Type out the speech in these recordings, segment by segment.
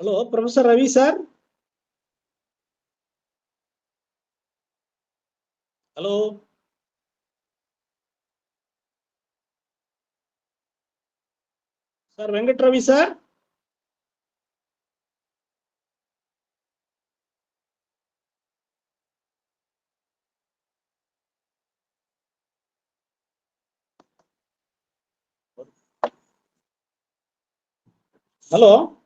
Hello, Professor Ravi, sir. Hello. Sir Venkat Ravi, sir. Hello.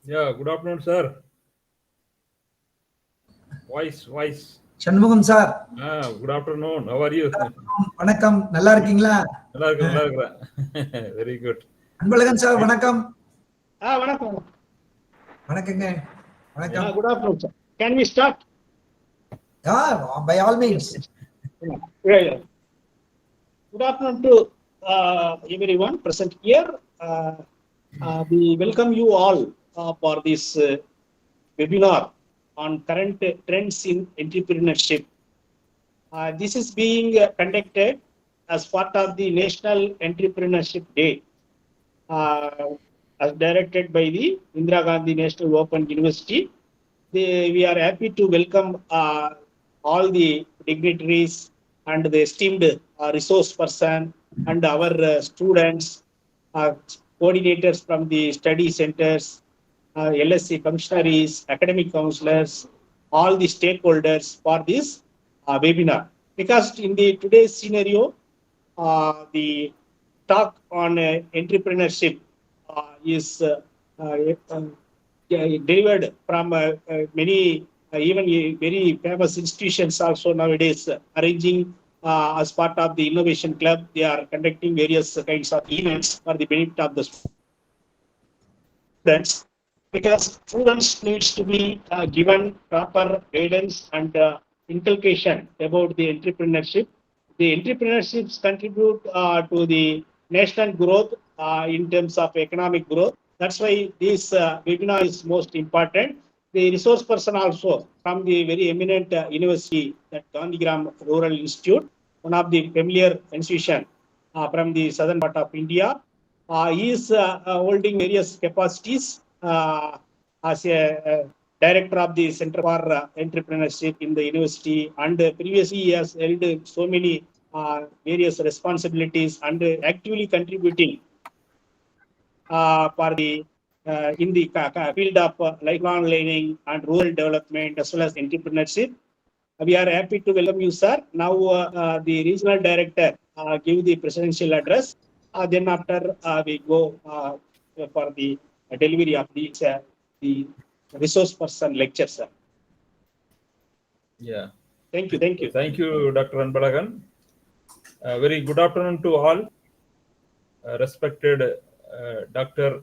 Yeah, good afternoon, sir. Voice. Shanmugam sir, Good afternoon. How are you? வணக்கம். நல்லா இருக்கீங்களா? நல்லா இருக்கிறேன். Very good. Anbazhagan sir, வணக்கம். வணக்கம். வணக்கங்க. வணக்கம். Good afternoon, sir. Can we start? By all means. Yeah. Good afternoon to everyone present here. We welcome you all for this webinar on current trends in entrepreneurship. This is being conducted as part of the National Entrepreneurship Day, as directed by the Indira Gandhi National Open University. We are happy to welcome all the dignitaries and the esteemed resource person and our students, coordinators from the study centers, LSC commissionaries, academic counselors, all the stakeholders for this webinar. Because in the today's scenario, the talk on entrepreneurship is delivered from many even very famous institutions also nowadays arranging as part of the innovation club. They are conducting various kinds of events for the benefit of the students, because students needs to be given proper guidance and inculcation about the entrepreneurship. The entrepreneurships contribute to the national growth in terms of economic growth, That's why this webinar is most important. The resource person also from the very eminent university, that Gandhigram Rural Institute, one of the familiar institution from the southern part of India. He is holding various capacities as a director of the Center for Entrepreneurship in the university, and previously he has held so many various responsibilities and actively contributing for the in the field of lifelong learning and rural development as well as entrepreneurship. We are happy to welcome you, sir. Now, the regional director give the presidential address. Then after we go for the delivery of the resource person lecture, sir. Yeah. Thank you. Thank you. Thank you, Dr. Anbalagan. Very good afternoon to all. Respected Dr.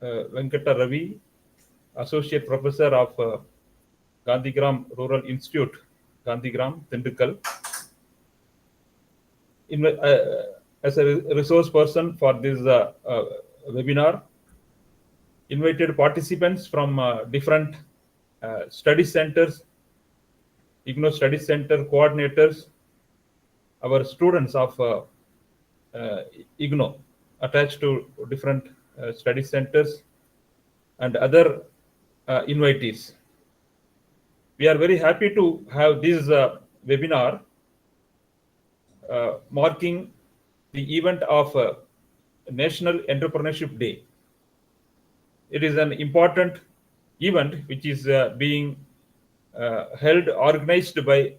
Venkata Ravi, Associate Professor of Gandhigram Rural Institute, Gandhigram, Tindikkal. As a resource person for this webinar, invited participants from different study centers, IGNO Study Center coordinators, our students of IGNO attached to different study centers, and other invitees. We are very happy to have this webinar marking the event of National Entrepreneurship Day. It is an important event which is being held, organized by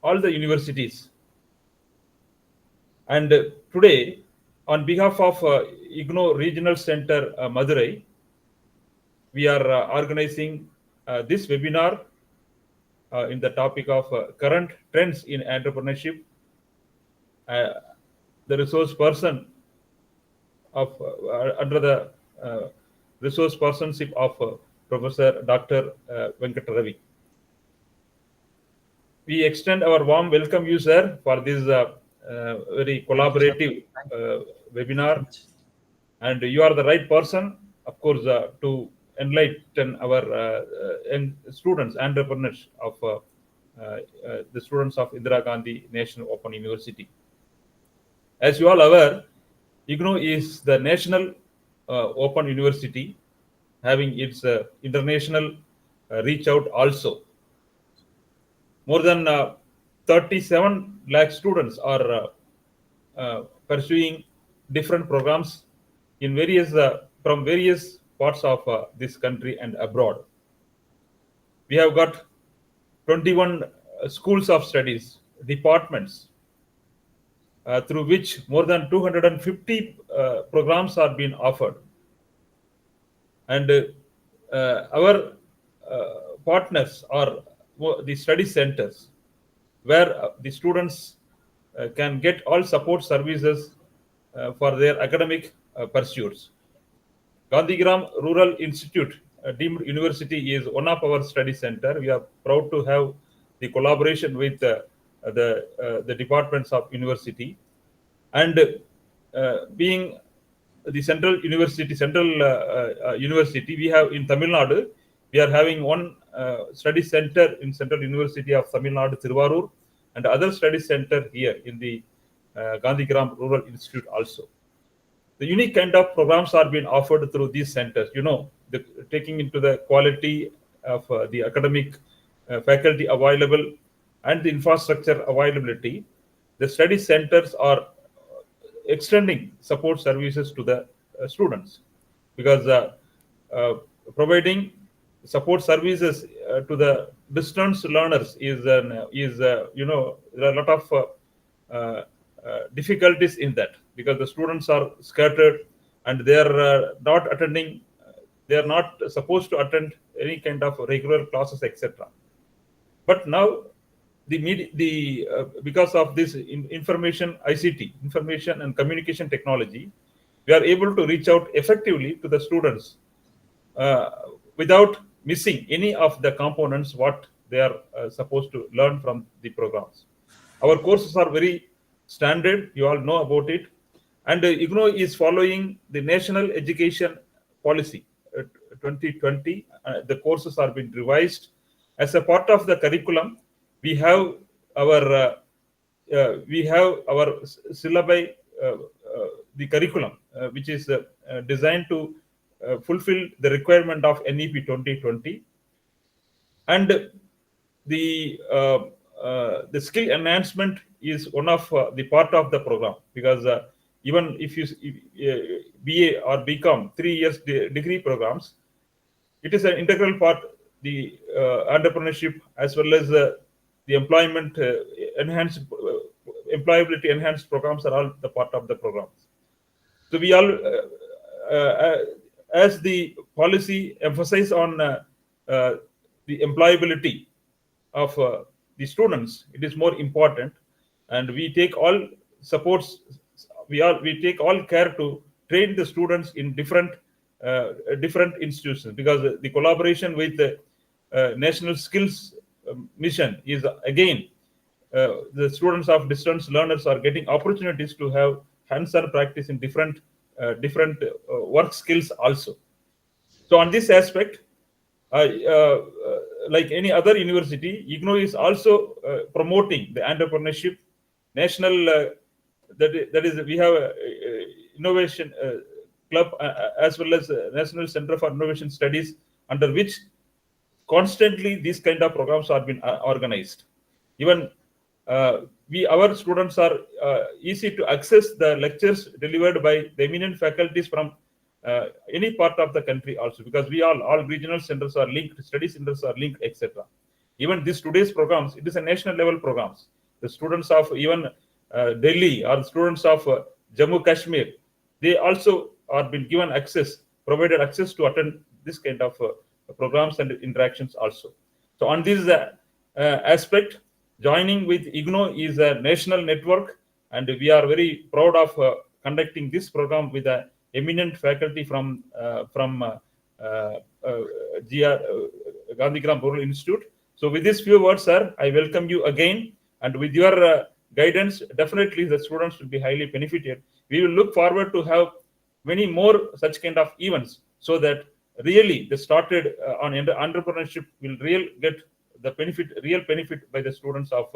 all the universities. And today, on behalf of IGNO Regional Center Madurai, we are organizing this webinar in the topic of current trends in entrepreneurship. The resource person of under the resource personship of Professor Dr. Venkata Ravi. We extend our warm welcome you, sir, for this very collaborative webinar, and you are the right person, of course, to enlighten our students, entrepreneurs of the students of Indira Gandhi National Open University. As you all aware, IGNO is the national open university, having its international reach out also. More than 37 lakh students are pursuing different programs in various from various parts of this country and abroad. We have got 21 schools of studies, departments, through which more than 250 programs are being offered. And our partners are the study centers, where the students can get all support services for their academic pursuits. Gandhigram Rural Institute, deemed university, is one of our study center. We are proud to have the collaboration with the departments of university, and being the central university, we have in Tamil Nadu, we are having one study center in Central University of Tamil Nadu, Thiruvarur, and other study center here in the Gandhigram Rural Institute also. The unique kind of programs are being offered through these centers, taking into the quality of the academic faculty available and the infrastructure availability. The study centers are extending support services to the students, because providing support services to the distance learners is there are a lot of difficulties in that, because the students are scattered and they are not attending, they are not supposed to attend any kind of regular classes, etc. But now because of this information ICT, information and communication technology, we are able to reach out effectively to the students without missing any of the components what they are supposed to learn from the programs. Our courses are very standard, you all know about it, And IGNO is following the National Education Policy 2020. The courses are being revised. As a part of the curriculum, we have our syllabi, the curriculum, which is designed to fulfill the requirement of NEP 2020. And the skill enhancement is one of the part of the program, because even if you BA or BCom 3 years degree programs, it is an integral part. The entrepreneurship as well as the employment enhanced employability enhanced programs are all the part of the programs. So we all, as the policy emphasize on the employability of the students, it is more important, and we take all supports. We take all care to train the students in different institutions, because the collaboration with the National Skills Mission is again the students of distance learners are getting opportunities to have hands-on practice in different work skills also. So on this aspect, like any other university, IGNO is also promoting the entrepreneurship national. That is, we have a innovation club as well as National Center for Innovation Studies, under which constantly these kind of programs are being organized. Even our students are easy to access the lectures delivered by the eminent faculties from any part of the country also, because we all regional centers are linked, study centers are linked, etc. Even this today's programs, it is a national level programs. The students of even Delhi or the students of Jammu Kashmir, they also are been given access, provided access to attend this kind of programs and interactions also. So on this aspect, joining with IGNO is a national network, and we are very proud of conducting this program with an eminent faculty from Gandhigram Rural Institute. So with these few words, sir, I welcome you again, and with your guidance, definitely the students will be highly benefited. We will look forward to have many more such kind of events, so that really the started on entrepreneurship will get the real benefit by the students of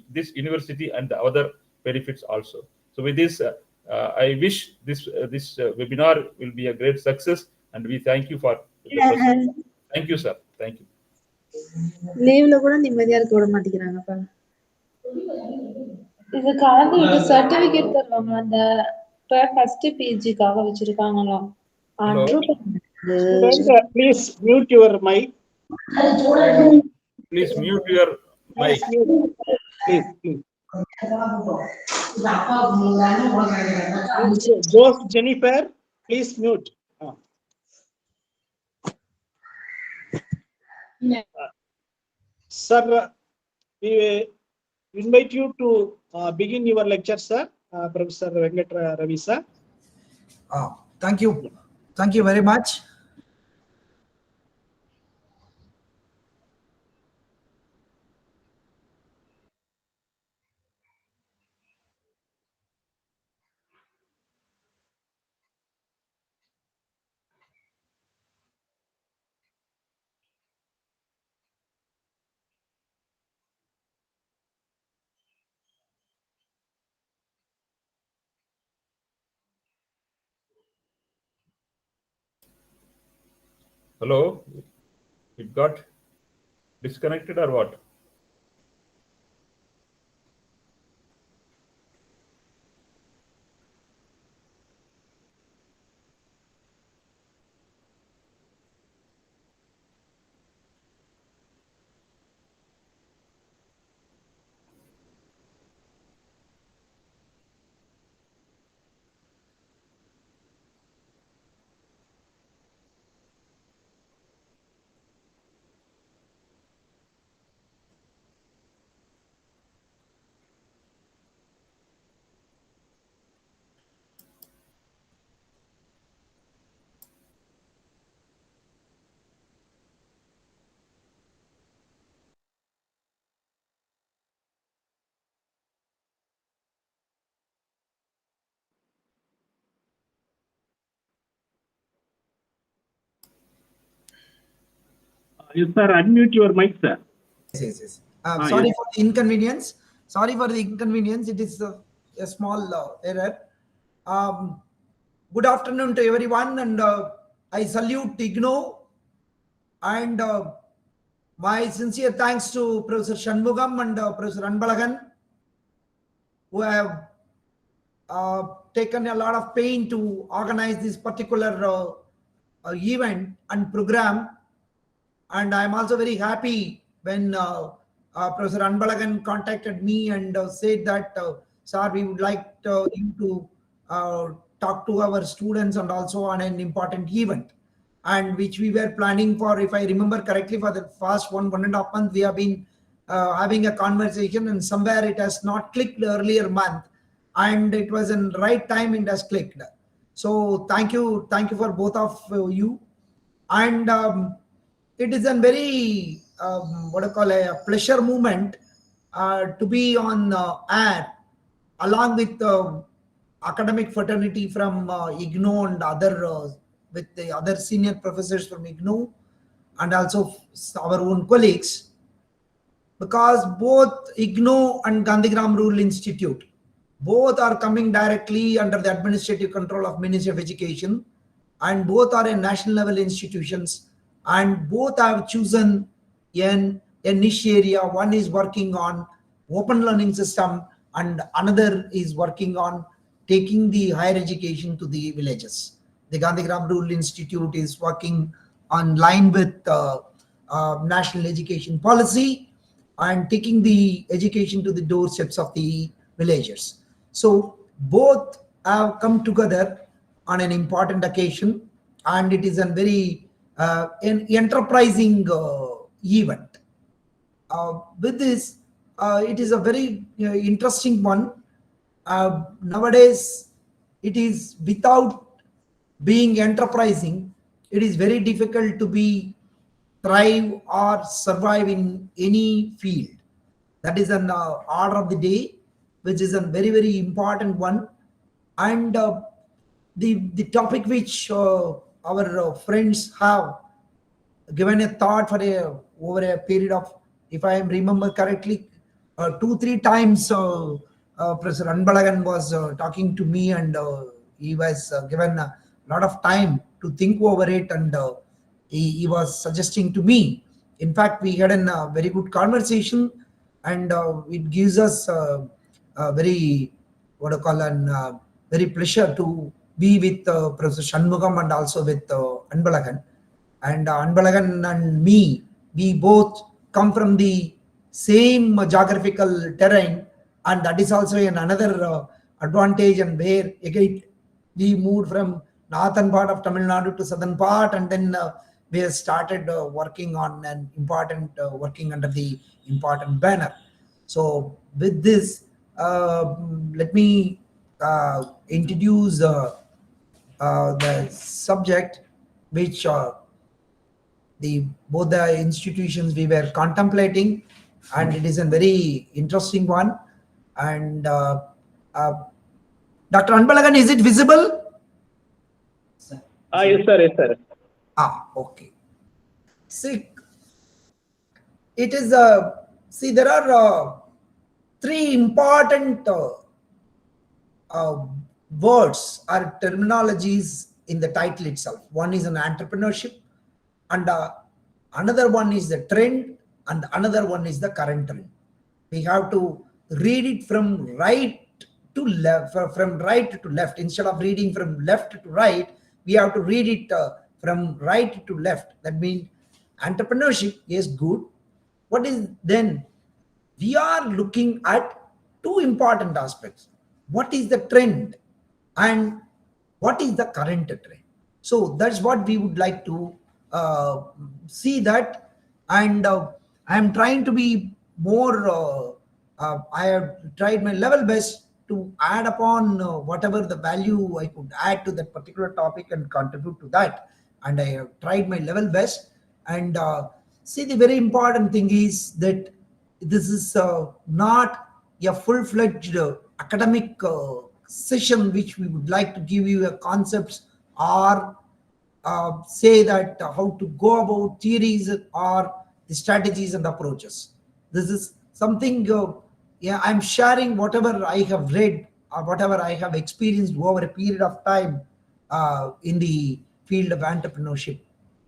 this university and the other benefits also. So with this, I wish this webinar will be a great success, and we thank you for the presence. Thank you, sir. Thank you. லீவ்ல கூட நிம்மதியா இருக்க விட மாட்டேங்கிறாங்கப்பா. இது கலந்து இது certificate தருவாங்க, அந்த first பிஜிக்காக வச்சிருக்காங்களாம். Student, please mute your mic. Please mute your mic. Please. Joseph Jennifer, please mute. Sir, we invite you to begin your lecture, sir. Professor Venkat Ravi, sir. Thank you. Thank you very much. Hello, it got disconnected or what? Yes, sir. Unmute your mic, sir. Yes. Sorry Yes. for the inconvenience. Sorry for the inconvenience. It is a small error. Good afternoon to everyone, and I salute IGNO, and my sincere thanks to Professor Shanmugam and Professor Anbalagan, who have taken a lot of pain to organize this particular event and program. And I'm also very happy when Professor Anbalagan contacted me and said that, sir, we would like you to talk to our students and also on an important event, and which we were planning for, if I remember correctly, for the past 1.5 months, we have been having a conversation, and somewhere it has not clicked earlier month, and it was in right time it has clicked. So thank you for both of you. And it is a very what I call a pleasure moment to be on air along with academic fraternity from IGNO and other with the other senior professors from IGNO and also our own colleagues, because both IGNO and Gandhigram Rural Institute both are coming directly under the administrative control of Ministry of Education, and both are in national level institutions, and both have chosen a niche area. One is working on open learning system and another is working on taking the higher education to the villages. The Gandhigram Rural Institute is working on line with national education policy and taking the education to the doorsteps of the villagers. So both have come together on an important occasion, and it is a very enterprising event. With this, it is a very interesting one. Nowadays, it is without being enterprising, it is very difficult to be thrive or survive in any field. That is an order of the day, which is a very important one. And the topic which our friends have given a thought for over a period of, if I remember correctly, 2-3 times Professor Anbalagan was talking to me, and he was given a lot of time to think over it, and he was suggesting to me. In fact, we had a very good conversation, and it gives us very, what I call, an very pleasure to be with Professor Shanmugam and also with Anbalagan. And Anbalagan and me, we both come from the same geographical terrain, and that is also another advantage, and where again we moved from northern part of Tamil Nadu to southern part, and then we have started working on an important working under the important banner. So with this, let me introduce the subject which both the institutions we were contemplating, and it is a very interesting one. And Dr. Anbalagan, is it visible? Yes, sir. Okay. See, it is see, there are 3 important words or terminologies in the title itself. One is an entrepreneurship, and another one is the trend, and another one is the current trend. We have to read it from right to left, from right to left. Instead of reading from left to right, we have to read it from right to left. That means entrepreneurship is good. What is then? We are looking at 2 important aspects. What is the trend and what is the current trend? So that's what we would like to see that. And I am trying to be more, I have tried my level best to add upon whatever the value I could add to that particular topic and contribute to that. And I have tried my level best. And see, the very important thing is that this is not a full-fledged academic session which we would like to give you a concepts or say that how to go about theories or the strategies and approaches. This is something, yeah, I'm sharing whatever I have read or whatever I have experienced over a period of time in the field of entrepreneurship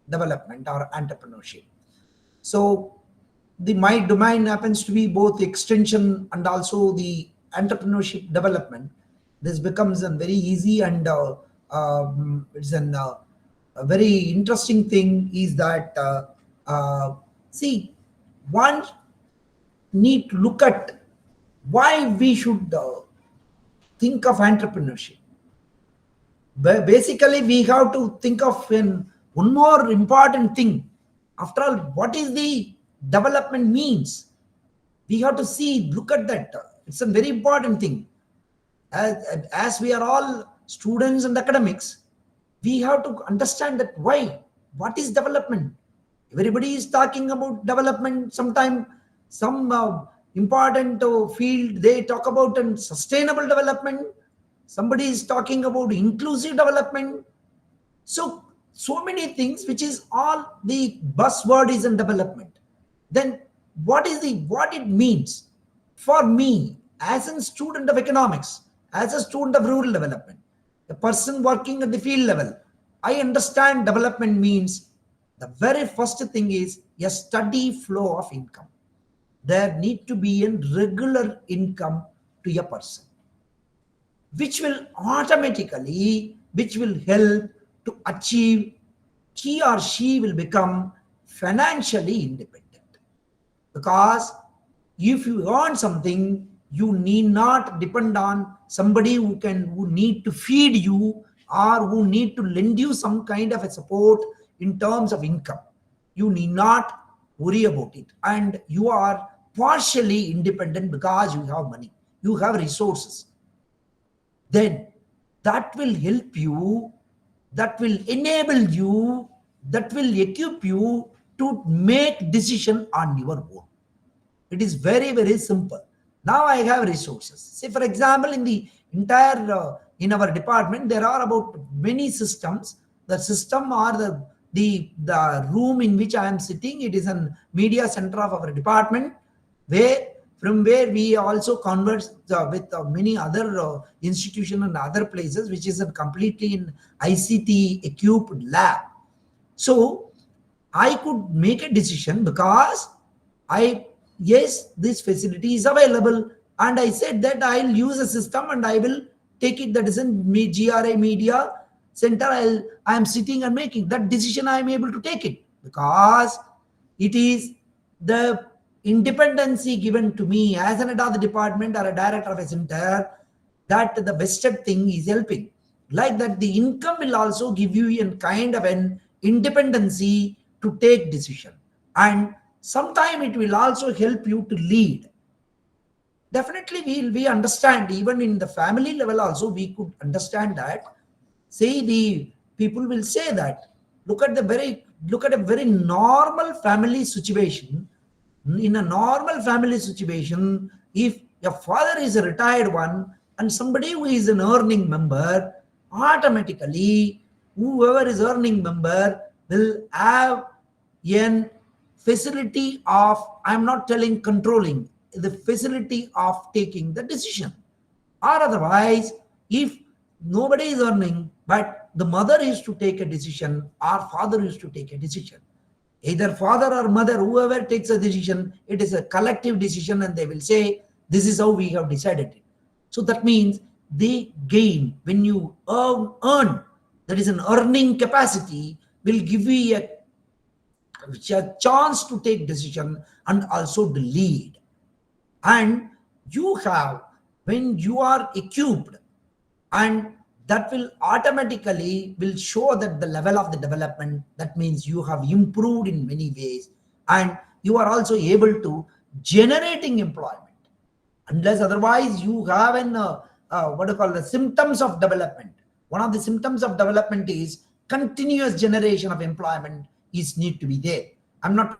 development or entrepreneurship. So my domain happens to be both extension and also the entrepreneurship development. This becomes a very easy and it's a very interesting thing is that see, one need to look at why we should think of entrepreneurship. Basically, we have to think of one more important thing. After all, what is the development means? We have to see, look at that. It's a very important thing. As we are all students and academics, we have to understand that why, what is development. Everybody is talking about development. Sometime some important field they talk about and sustainable development. Somebody is talking about inclusive development. So many things, which is all the buzzword is in development. Then what it means for me as a student of economics, as a student of rural development, a person working at the field level, I understand development means the very first thing is a steady flow of income. There need to be a regular income to a person, which will automatically, which will help to achieve, he or she will become financially independent. Because if you earn something, you need not depend on somebody who need to feed you or who need to lend you some kind of a support in terms of income. You need not worry about it, and you are partially independent because you have money, you have resources. Then that will help you, that will enable you, that will equip you to make decision on your own. It is very, very simple. Now I have resources. Say, for example, in the entire, in our department, there are about many systems. The system or the room in which I am sitting, it is a media center of our department, where from where we also converse with many other institutions and other places, which is a completely in ICT equipped lab. So I could make a decision because yes, this facility is available, and I said that I'll use a system and I will take it. That is in GRA Media Center. I am sitting and making that decision. I am able to take it because it is the independency given to me as an head of the department or a director of a center, that the vested thing is helping. Like that, the income will also give you a kind of an independency to take decision, and sometime it will also help you to lead. Definitely we understand, even in the family level also we could understand that. Say, the people will say that, look at a very normal family situation. In a normal family situation, if your father is a retired one and somebody who is an earning member, automatically whoever is earning member will have an facility of, I'm not telling controlling, the facility of taking the decision. Or otherwise, if nobody is earning but the mother is to take a decision or father is to take a decision, either father or mother, whoever takes a decision, it is a collective decision, and they will say, this is how we have decided it. So that means they gain. When you earn, that is an earning capacity, will give you a chance to take decision and also to lead. And you have, when you are equipped, and that will automatically will show that the level of the development, that means you have improved in many ways, and you are also able to generating employment. Unless otherwise you have an what do you call the symptoms of development. One of the symptoms of development is continuous generation of employment is need to be there. I'm not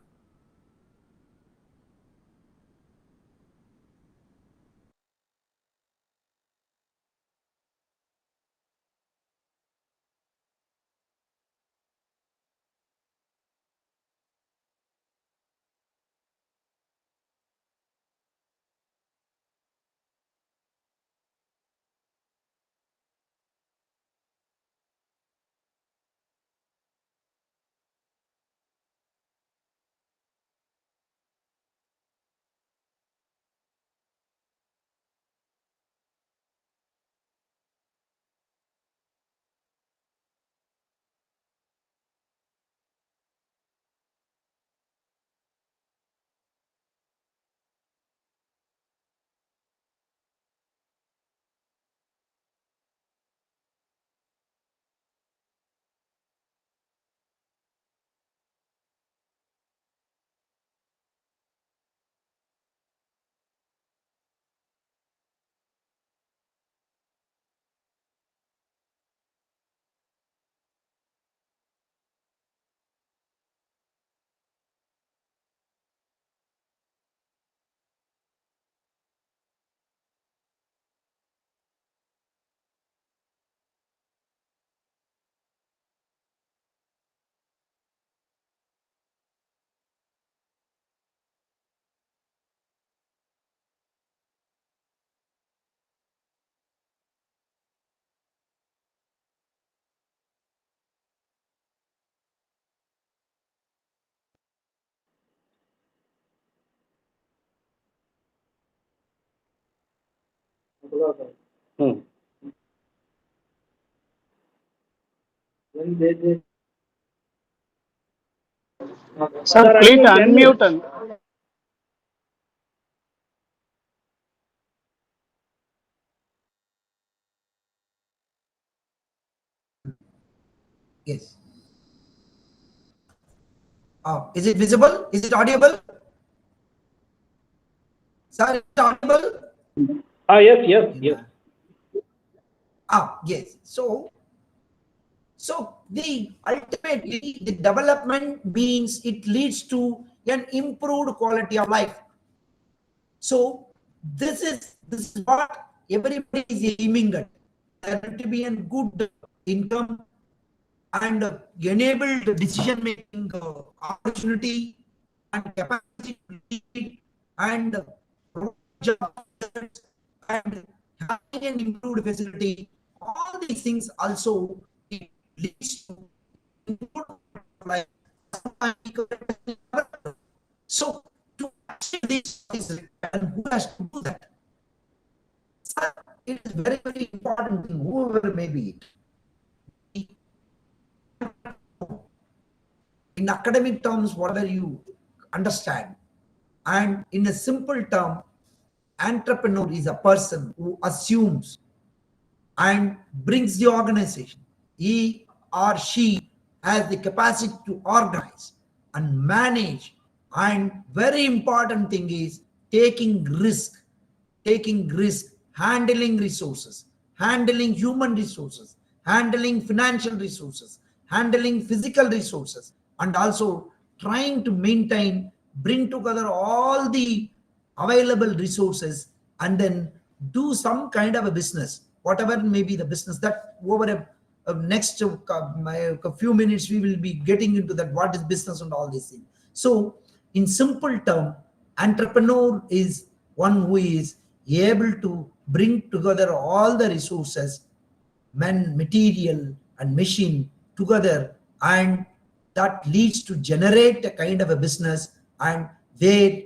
Hmm. Sir, please unmute. Yes. Is it visible? Is it audible? Sir, is it audible? Yes. Yes. So the ultimately the development means it leads to an improved quality of life. So this is what everybody is aiming at. There to be a good income and enabled decision making opportunity and capacity to lead and jobs and having an improved facility. All these things also it leads to improved life. So to achieve this is and who has to do that? Sir, it is very, very important thing, whoever may be. In academic terms, whatever you understand, and in a simple term, entrepreneur is a person who assumes and brings the organization. He or she has the capacity to organize and manage. And very important thing is taking risk, handling resources, handling human resources, handling financial resources, handling physical resources, and also trying to maintain, bring together all the available resources and then do some kind of a business, whatever may be the business that over a next a few minutes we will be getting into that what is business and all these things. So in simple term, entrepreneur is one who is able to bring together all the resources, man, material and machine together, and that leads to generate a kind of a business and where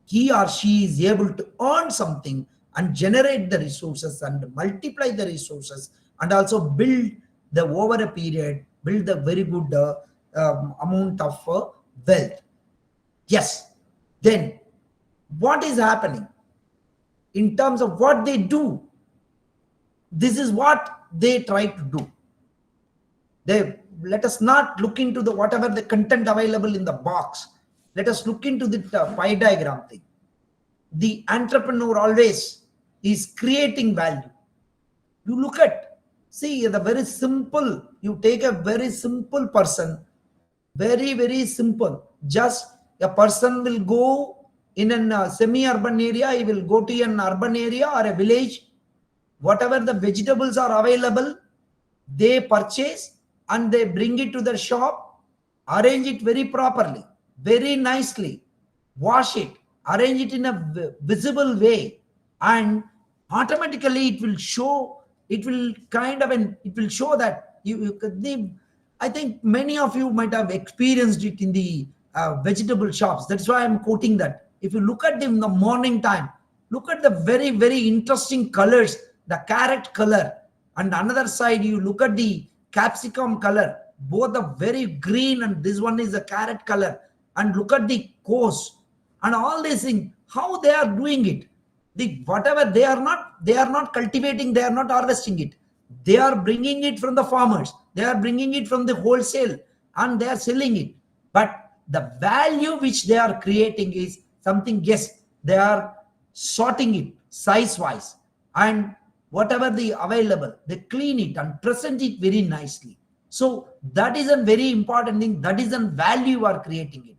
he or she is able to earn something and generate the resources and multiply the resources and also build the over a period, build a very good amount of wealth. Yes. Then what is happening in terms of what they do? This is what they try to do. They let us not look into the whatever the content available in the box. Let us look into the pie diagram thing. The entrepreneur always is creating value. You look at, see the very simple, you take a very simple person, very, very simple. Just a person will go in a semi-urban area, he will go to an urban area or a village, whatever the vegetables are available, they purchase and they bring it to their shop, arrange it very properly, very nicely, wash it, arrange it in a visible way, and automatically it will show, it will kind of, and it will show that I think many of you might have experienced it in the vegetable shops. That's why I'm quoting that. If you look at them in the morning time, look at the very, very interesting colors, the carrot color, and another side you look at the capsicum color, both are very green and this one is a carrot color, and look at the course and all these things, how they are doing it. The whatever they are not cultivating, they are not harvesting it, they are bringing it from the farmers, they are bringing it from the wholesale and they are selling it. But the value which they are creating is something, yes, they are sorting it size wise and whatever the available, they clean it and present it very nicely. So that is a very important thing, that is a value you are creating it.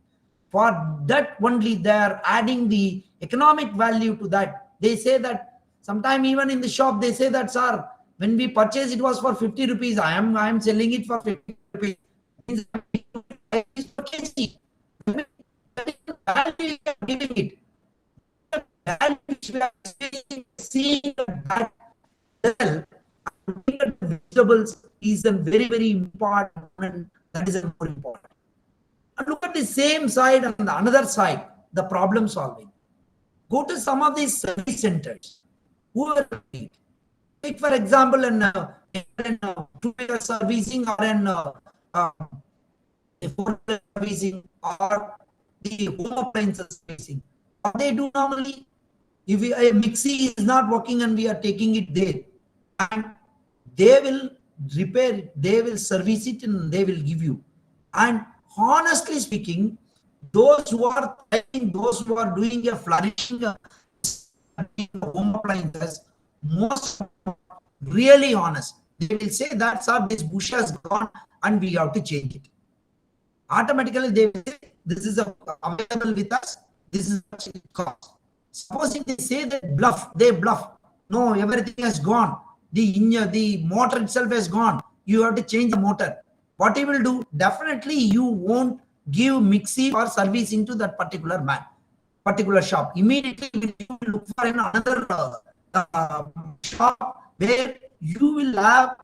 For that only they are adding the economic value to that. They say that sometime even in the shop they say that, sir, when we purchased it was for 50 rupees, I am selling it for 50 rupees. Means per kg. That is the value you are giving it. The value which we are seeing that well, looking at the vegetables is a very, very important. That is a more important. And look at the same side and the another side, the problem solving. Go to some of these service centers. whoever be it. Take for example in two-wheeler servicing or in four-wheeler servicing or the home appliances servicing. What they do normally, if a mixie is not working and we are taking it there, and they will repair it, they will service it, and they will give you. And honestly speaking, those who are doing a flourishing home appliances, most really honest, they will say that sir, this bush has gone and we have to change it. Automatically they will say this is available with us, this is what it costs. Supposing they say that they bluff. No, everything has gone. The motor itself has gone. You have to change the motor. What he will do? Definitely you won't give mixie or service into that particular shop. Immediately you will look for another shop where you will have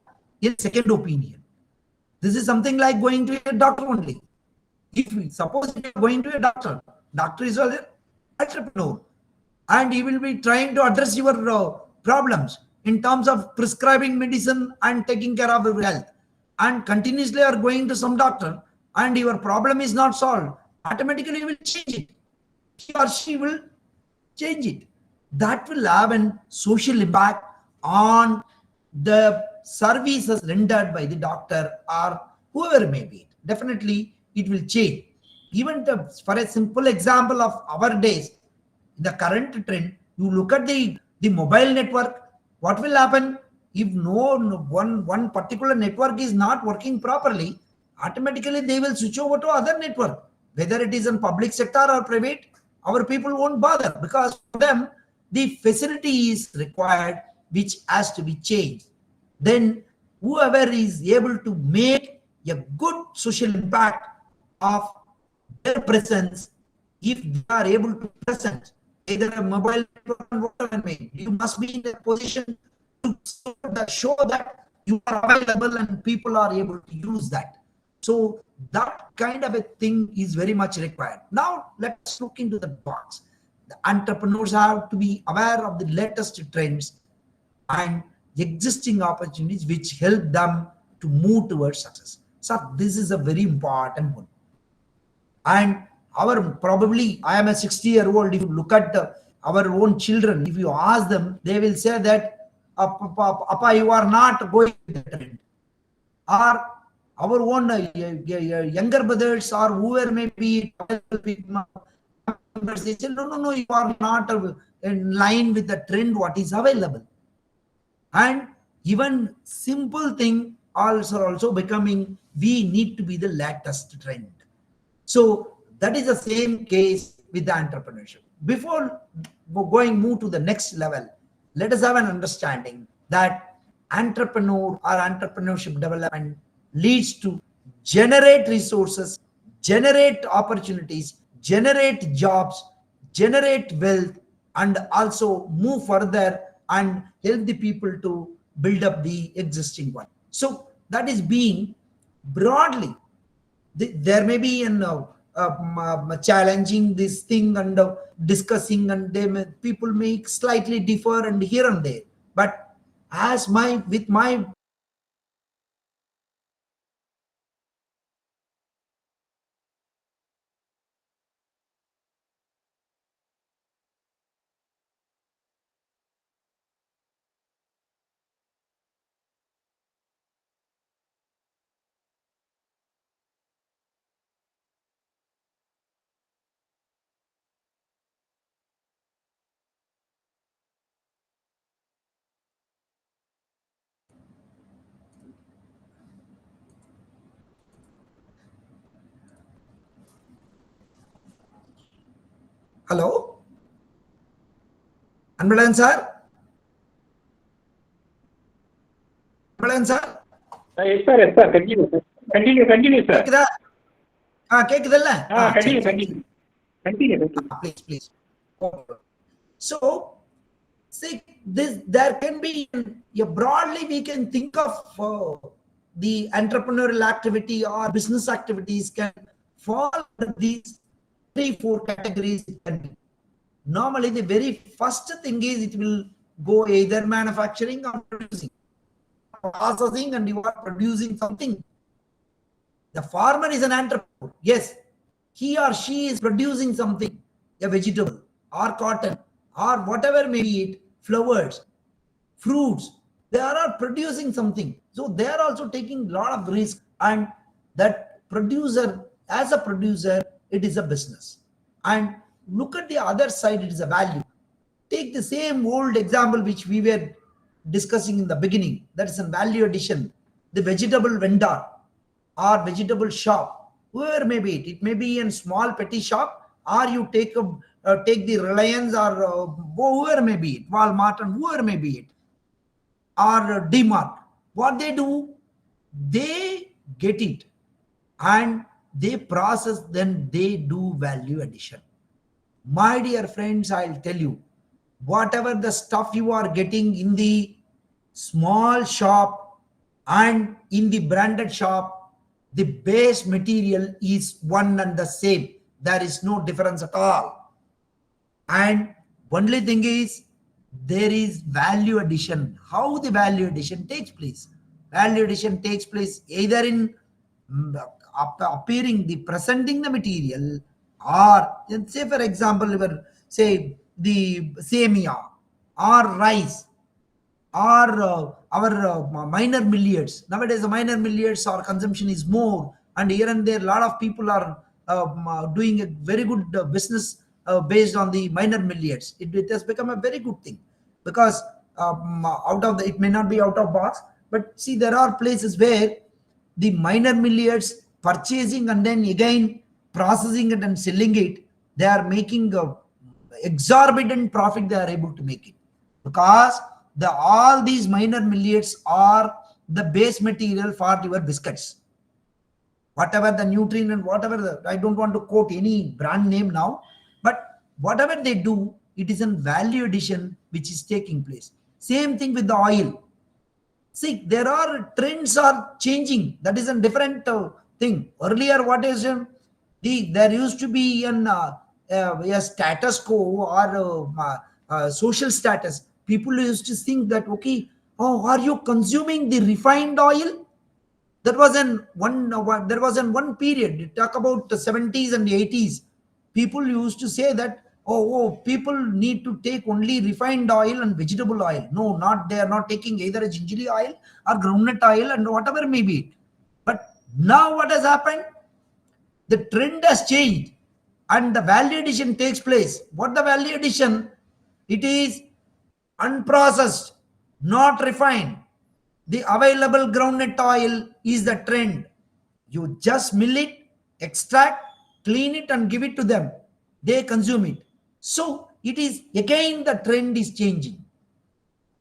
a second opinion. This is something like going to a doctor only. If we suppose you are going to a doctor is an entrepreneur, and he will be trying to address your problems in terms of prescribing medicine and taking care of your health, and continuously are going to some doctor and your problem is not solved, automatically you will change it. He or she will change it. That will have a social impact on the services rendered by the doctor or whoever may be. Definitely it will change. Even for a simple example of our days, the current trend, you look at the mobile network, what will happen if one particular network is not working properly? Automatically they will switch over to other network, whether it is in public sector or private. Our people won't bother, because for them the facility is required which has to be changed. Then whoever is able to make a good social impact of their presence, if they are able to present either a mobile network or whatever, you must be in a position to show that you are available and people are able to use that. So that kind of a thing is very much required. Now let's look into the box. The entrepreneurs have to be aware of the latest trends and existing opportunities which help them to move towards success. So this is a very important one. And probably I am a 60-year-old. If you look at our own children, if you ask them, they will say that Papa, you are not going with the trend. Or our own younger brothers or whoever may be, they say, no, you are not in line with the trend what is available. And even simple thing also becoming, we need to be the latest trend. So that is the same case with the entrepreneurship. Before move to the next level, let us have an understanding that entrepreneur or entrepreneurship development leads to generate resources, generate opportunities, generate jobs, generate wealth, and also move further and help the people to build up the existing one. So that is being broadly. There may be challenging this thing and discussing, and people may slightly differ and here and there. But as with my hello, Anbalan sir. Anbalan sir. Yes, sir. Continue, sir. Continue. Please. So, see, there can be broadly we can think of the entrepreneurial activity or business activities can fall under these 3-4 categories. It can be. Normally, the very first thing is it will go either manufacturing or producing, processing, and you are producing something. The farmer is an entrepreneur. Yes, he or she is producing something, a vegetable or cotton or whatever may be it, flowers, fruits. They are producing something. So they are also taking a lot of risk. And that producer, as a producer, it is a business. And look at the other side, it is a value. Take the same old example which we were discussing in the beginning. That is a value addition. The vegetable vendor or vegetable shop, whoever may be it may be in small petty shop, or you take the Reliance or whoever may be it, Walmart and whoever may be it, or DMart. What they do, they get it and they process, then they do value addition. My dear friends, I'll tell you, whatever the stuff you are getting in the small shop and in the branded shop, the base material is one and the same. There is no difference at all. And only thing is, there is value addition. How the value addition takes place? Value addition takes place either in appearing, the presenting the material, or say for example, say the semia or rice or our minor millets. Nowadays, the minor millets or consumption is more, and here and there, a lot of people are doing a very good business based on the minor millets. It has become a very good thing, because it may not be out of box, but see, there are places where the minor millets purchasing and then again processing it and selling it, they are making a exorbitant profit. They are able to make it because all these minor millets are the base material for your biscuits. Whatever the nutrient and whatever I don't want to quote any brand name now, but whatever they do, it is a value addition which is taking place. Same thing with the oil. See, there are trends are changing. That is a different thing. Earlier, what is there used to be a status quo or social status. People used to think that, okay, oh, are you consuming the refined oil? There was one period. Talk about the 70s and 80s. People used to say that, oh, people need to take only refined oil and vegetable oil. No, not they are not taking either a gingerly oil or groundnut oil and whatever may be. But now what has happened? The trend has changed and the value addition takes place. What the value addition? It is unprocessed, not refined. The available groundnut oil is the trend. You just mill it, extract, clean it and give it to them. They consume it. So it is again the trend is changing.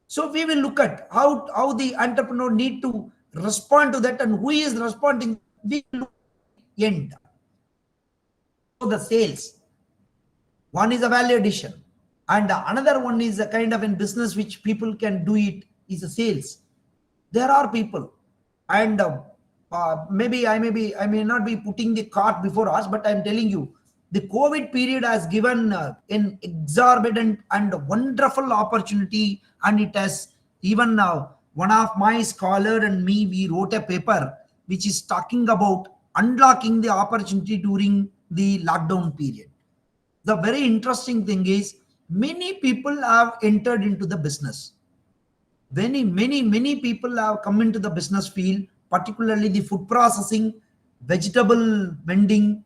So we will look at how the entrepreneur need to respond to that and who is responding. We will look at the end. So the sales. One is a value addition. And another one is a kind of in business which people can do it is a sales. There are people, and maybe I may not be putting the cart before us, but I'm telling you, the COVID period has given an exorbitant and wonderful opportunity, and it has even one of my scholar and me, we wrote a paper which is talking about unlocking the opportunity during the lockdown period. The very interesting thing is many people have entered into the business. Many people have come into the business field, particularly the food processing, vegetable vending,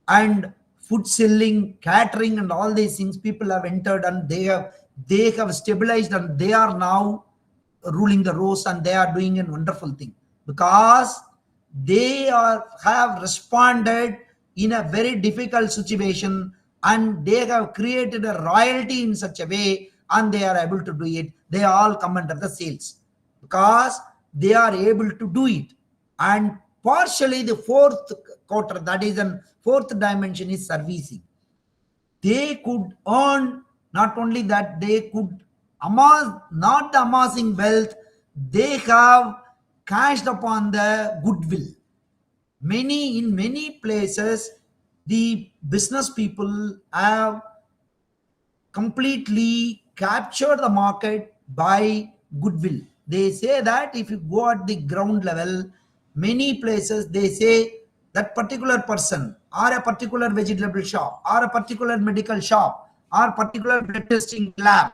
and food selling, catering, and all these things. People have entered and they have stabilized and they are now ruling the roast and they are doing a wonderful thing because they have responded in a very difficult situation and they have created a royalty in such a way and they are able to do it. They all come under the sales because they are able to do it. And partially the fourth quarter, that is a fourth dimension, is servicing. They could earn, not only that, they could amass, not the amassing wealth, they have cashed upon the goodwill. In many places, the business people have completely captured the market by goodwill. They say that if you go at the ground level, many places they say that particular person or a particular vegetable shop or a particular medical shop or particular blood testing lab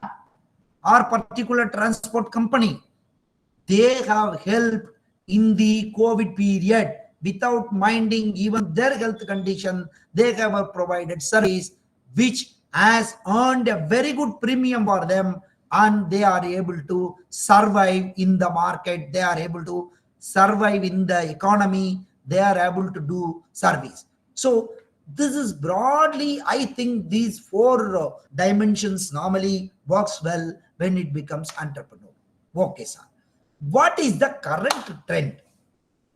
or particular transport company, they have helped in the COVID period without minding even their health condition. They have provided service which has earned a very good premium for them, and they are able to survive in the market. They are able to survive in the economy. They are able to do service. So this is broadly, I think these four dimensions normally works well when it becomes entrepreneur. Okay, sir. What is the current trend?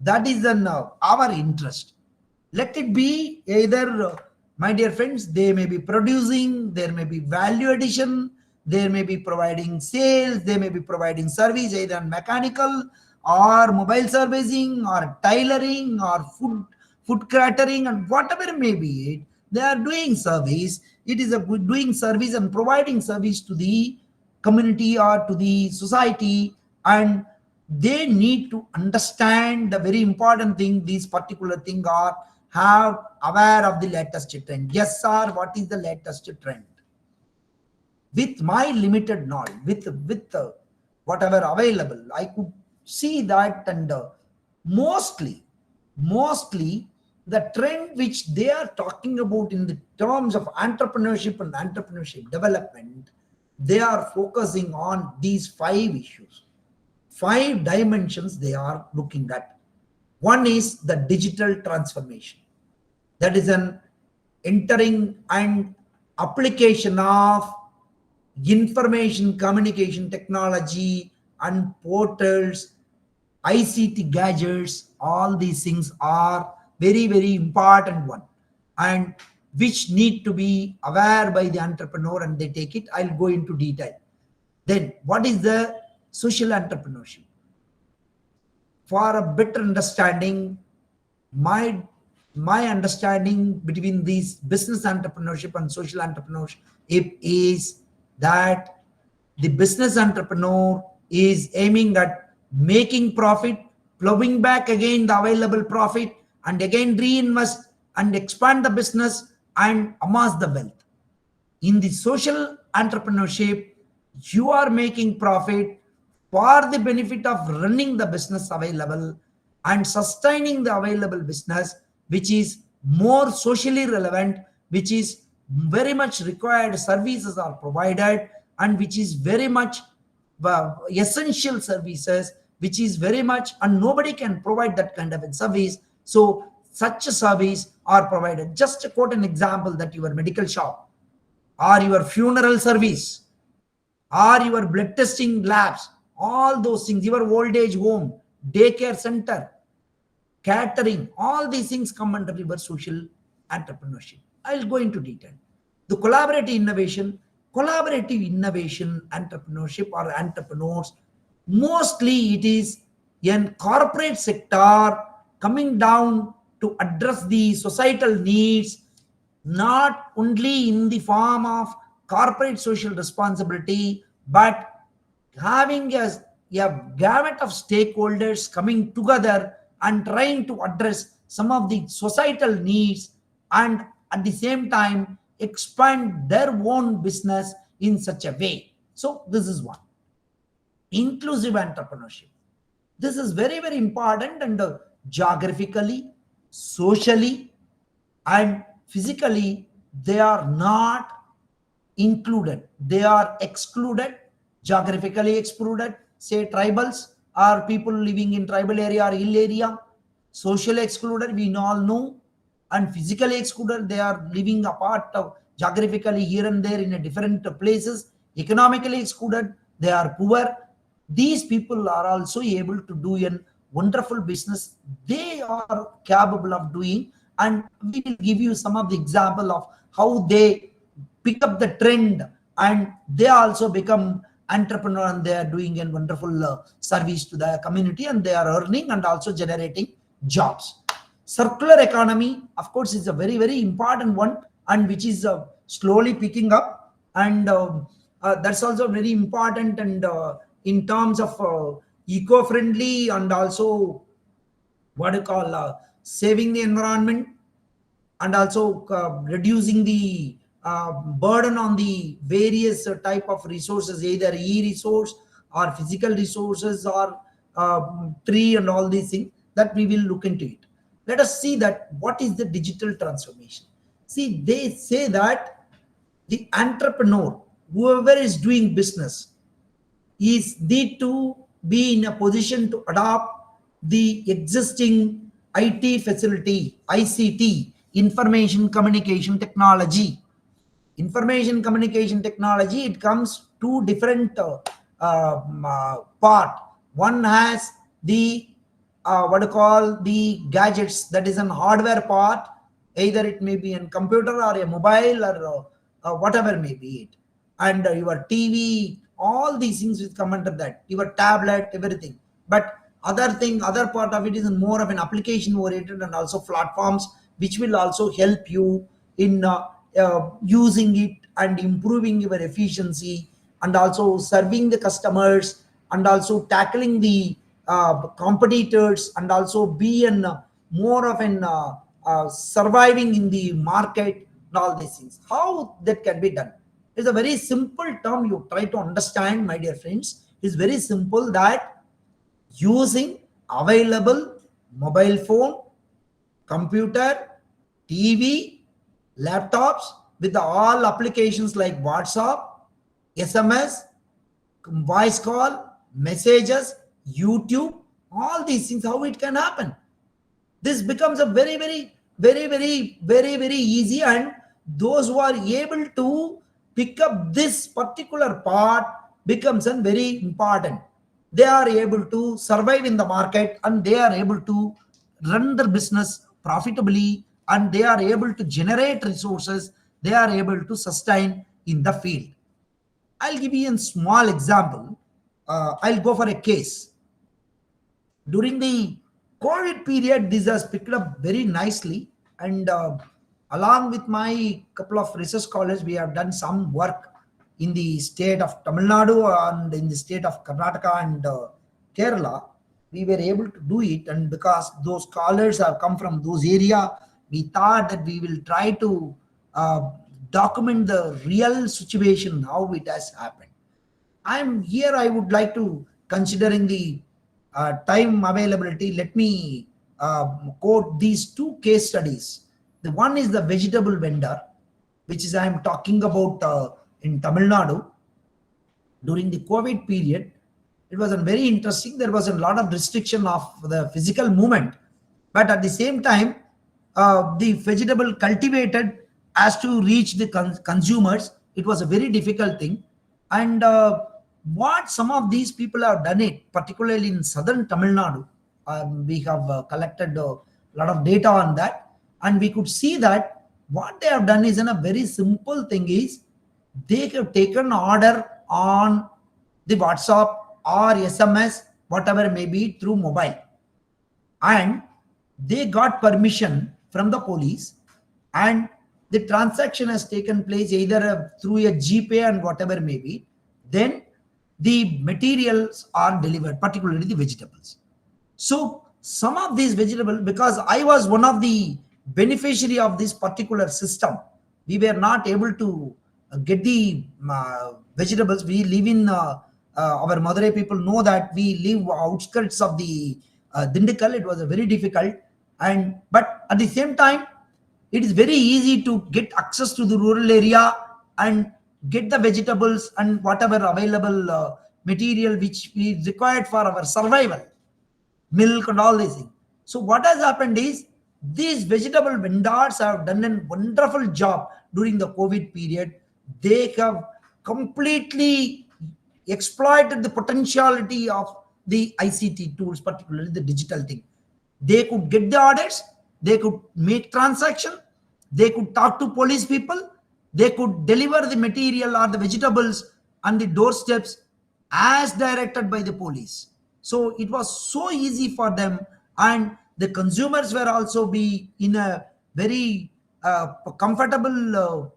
That is our interest. Let it be either, my dear friends, they may be producing, there may be value addition, they may be providing sales, they may be providing service, either mechanical or mobile servicing or tailoring or food catering, and whatever it may be it, they are doing service. It is a good doing service and providing service to the community or to the society, and they need to understand the very important thing. These particular thing are have aware of the latest trend. Yes sir, what is the latest trend? With my limited knowledge, with whatever available, I could see that, and mostly the trend which they are talking about in the terms of entrepreneurship and entrepreneurship development, they are focusing on these 5 issues, 5 dimensions they are looking at. One is the digital transformation. That is an entering and application of information communication technology and portals, ICT gadgets. All these things are very, very important one, and which need to be aware by the entrepreneur, and they take it. I'll go into detail. Then what is the social entrepreneurship? For a better understanding, my understanding between these business entrepreneurship and social entrepreneurship is that the business entrepreneur is aiming at making profit, plowing back again the available profit, and again reinvest and expand the business and amass the wealth. In the social entrepreneurship, you are making profit for the benefit of running the business available and sustaining the available business, which is more socially relevant, which is very much required services are provided, and which is very much essential services, which is very much, and nobody can provide that kind of a service. So such a service are provided. Just to quote an example, that your medical shop or your funeral service or your blood testing labs, all those things, your old age home, daycare center, catering, all these things come under your social entrepreneurship. I'll go into detail. The collaborative innovation entrepreneurship or entrepreneurs, mostly it is in corporate sector coming down to address the societal needs, not only in the form of corporate social responsibility, but having a gamut of stakeholders coming together and trying to address some of the societal needs, and at the same time expand their own business in such a way. So this is one. Inclusive entrepreneurship. This is very, very important, and geographically, socially, and physically, they are not included. They are excluded, geographically excluded, say tribals or people living in tribal area or hill area. Socially excluded, we all know, and physically excluded, they are living apart of geographically here and there in a different places. Economically excluded, they are poor. These people are also able to do a wonderful business they are capable of doing, and we will give you some of the example of how they pick up the trend and they also become entrepreneur, and they are doing a wonderful service to the community, and they are earning and also generating jobs. Circular economy, of course, is a very, very important one, and which is slowly picking up, and That's also very important, and in terms of eco-friendly, and also what you call saving the environment, and also reducing the burden on the various type of resources, either e-resource or physical resources or tree and all these things, that we will look into it. Let us see that what is the digital transformation. See, they say that the entrepreneur, whoever is doing business, is need to be in a position to adopt the existing IT facility, ICT, information communication technology. Information communication technology, it comes two different part. One has the what you call the gadgets, that is an hardware part, either it may be a computer or a mobile or whatever may be it, and your TV, all these things will come under that, your tablet, everything. But other part of it is more of an application oriented, and also platforms which will also help you in using it and improving your efficiency, and also serving the customers, and also tackling the competitors, and also be an more of an surviving in the market, and all these things. How that can be done? It's a very simple term you try to understand, my dear friends. It's very simple, that using available mobile phone, computer, TV, laptops, with all applications like WhatsApp, SMS, voice call, messages, YouTube, all these things, how it can happen. This becomes a very easy, and those who are able to pick up this particular part becomes a very important. They are able to survive in the market, and they are able to run their business profitably, and they are able to generate resources, they are able to sustain in the field. I'll give you a small example. I'll go for a case. During the COVID period, this has picked up very nicely, and along with my couple of research scholars, we have done some work in the state of Tamil Nadu and in the state of Karnataka and Kerala. We were able to do it, and because those scholars have come from those area, we thought that we will try to document the real situation, how it has happened. I'm here, I would like to, considering the time availability, let me quote these two case studies. The one is the vegetable vendor, which is I'm talking about in Tamil Nadu. During the COVID period, it was very interesting. There was a lot of restriction of the physical movement, but at the same time, the vegetable cultivated has to reach the consumers. It was a very difficult thing, and what some of these people have done it, particularly in southern Tamil Nadu, we have collected a lot of data on that, and we could see that what they have done is, in a very simple thing, is they have taken order on the WhatsApp or SMS, whatever it may be, through mobile, and they got permission from the police, and the transaction has taken place either through a GPay and whatever it may be. Then the materials are delivered, particularly the vegetables. So some of these vegetables, because I was one of the beneficiary of this particular system, we were not able to get the vegetables. We live in our Madurai people know that we live outskirts of the Dindikal. It was a very difficult, and but at the same time, it is very easy to get access to the rural area and get the vegetables and whatever available material which is required for our survival, milk and all these things. So what has happened is, these vegetable vendors have done a wonderful job during the COVID period. They have completely exploited the potentiality of the ICT tools, particularly the digital thing. They could get the orders, they could make transaction, they could talk to police people, they could deliver the material or the vegetables on the doorsteps as directed by the police. So it was so easy for them, and the consumers were also be in a very comfortable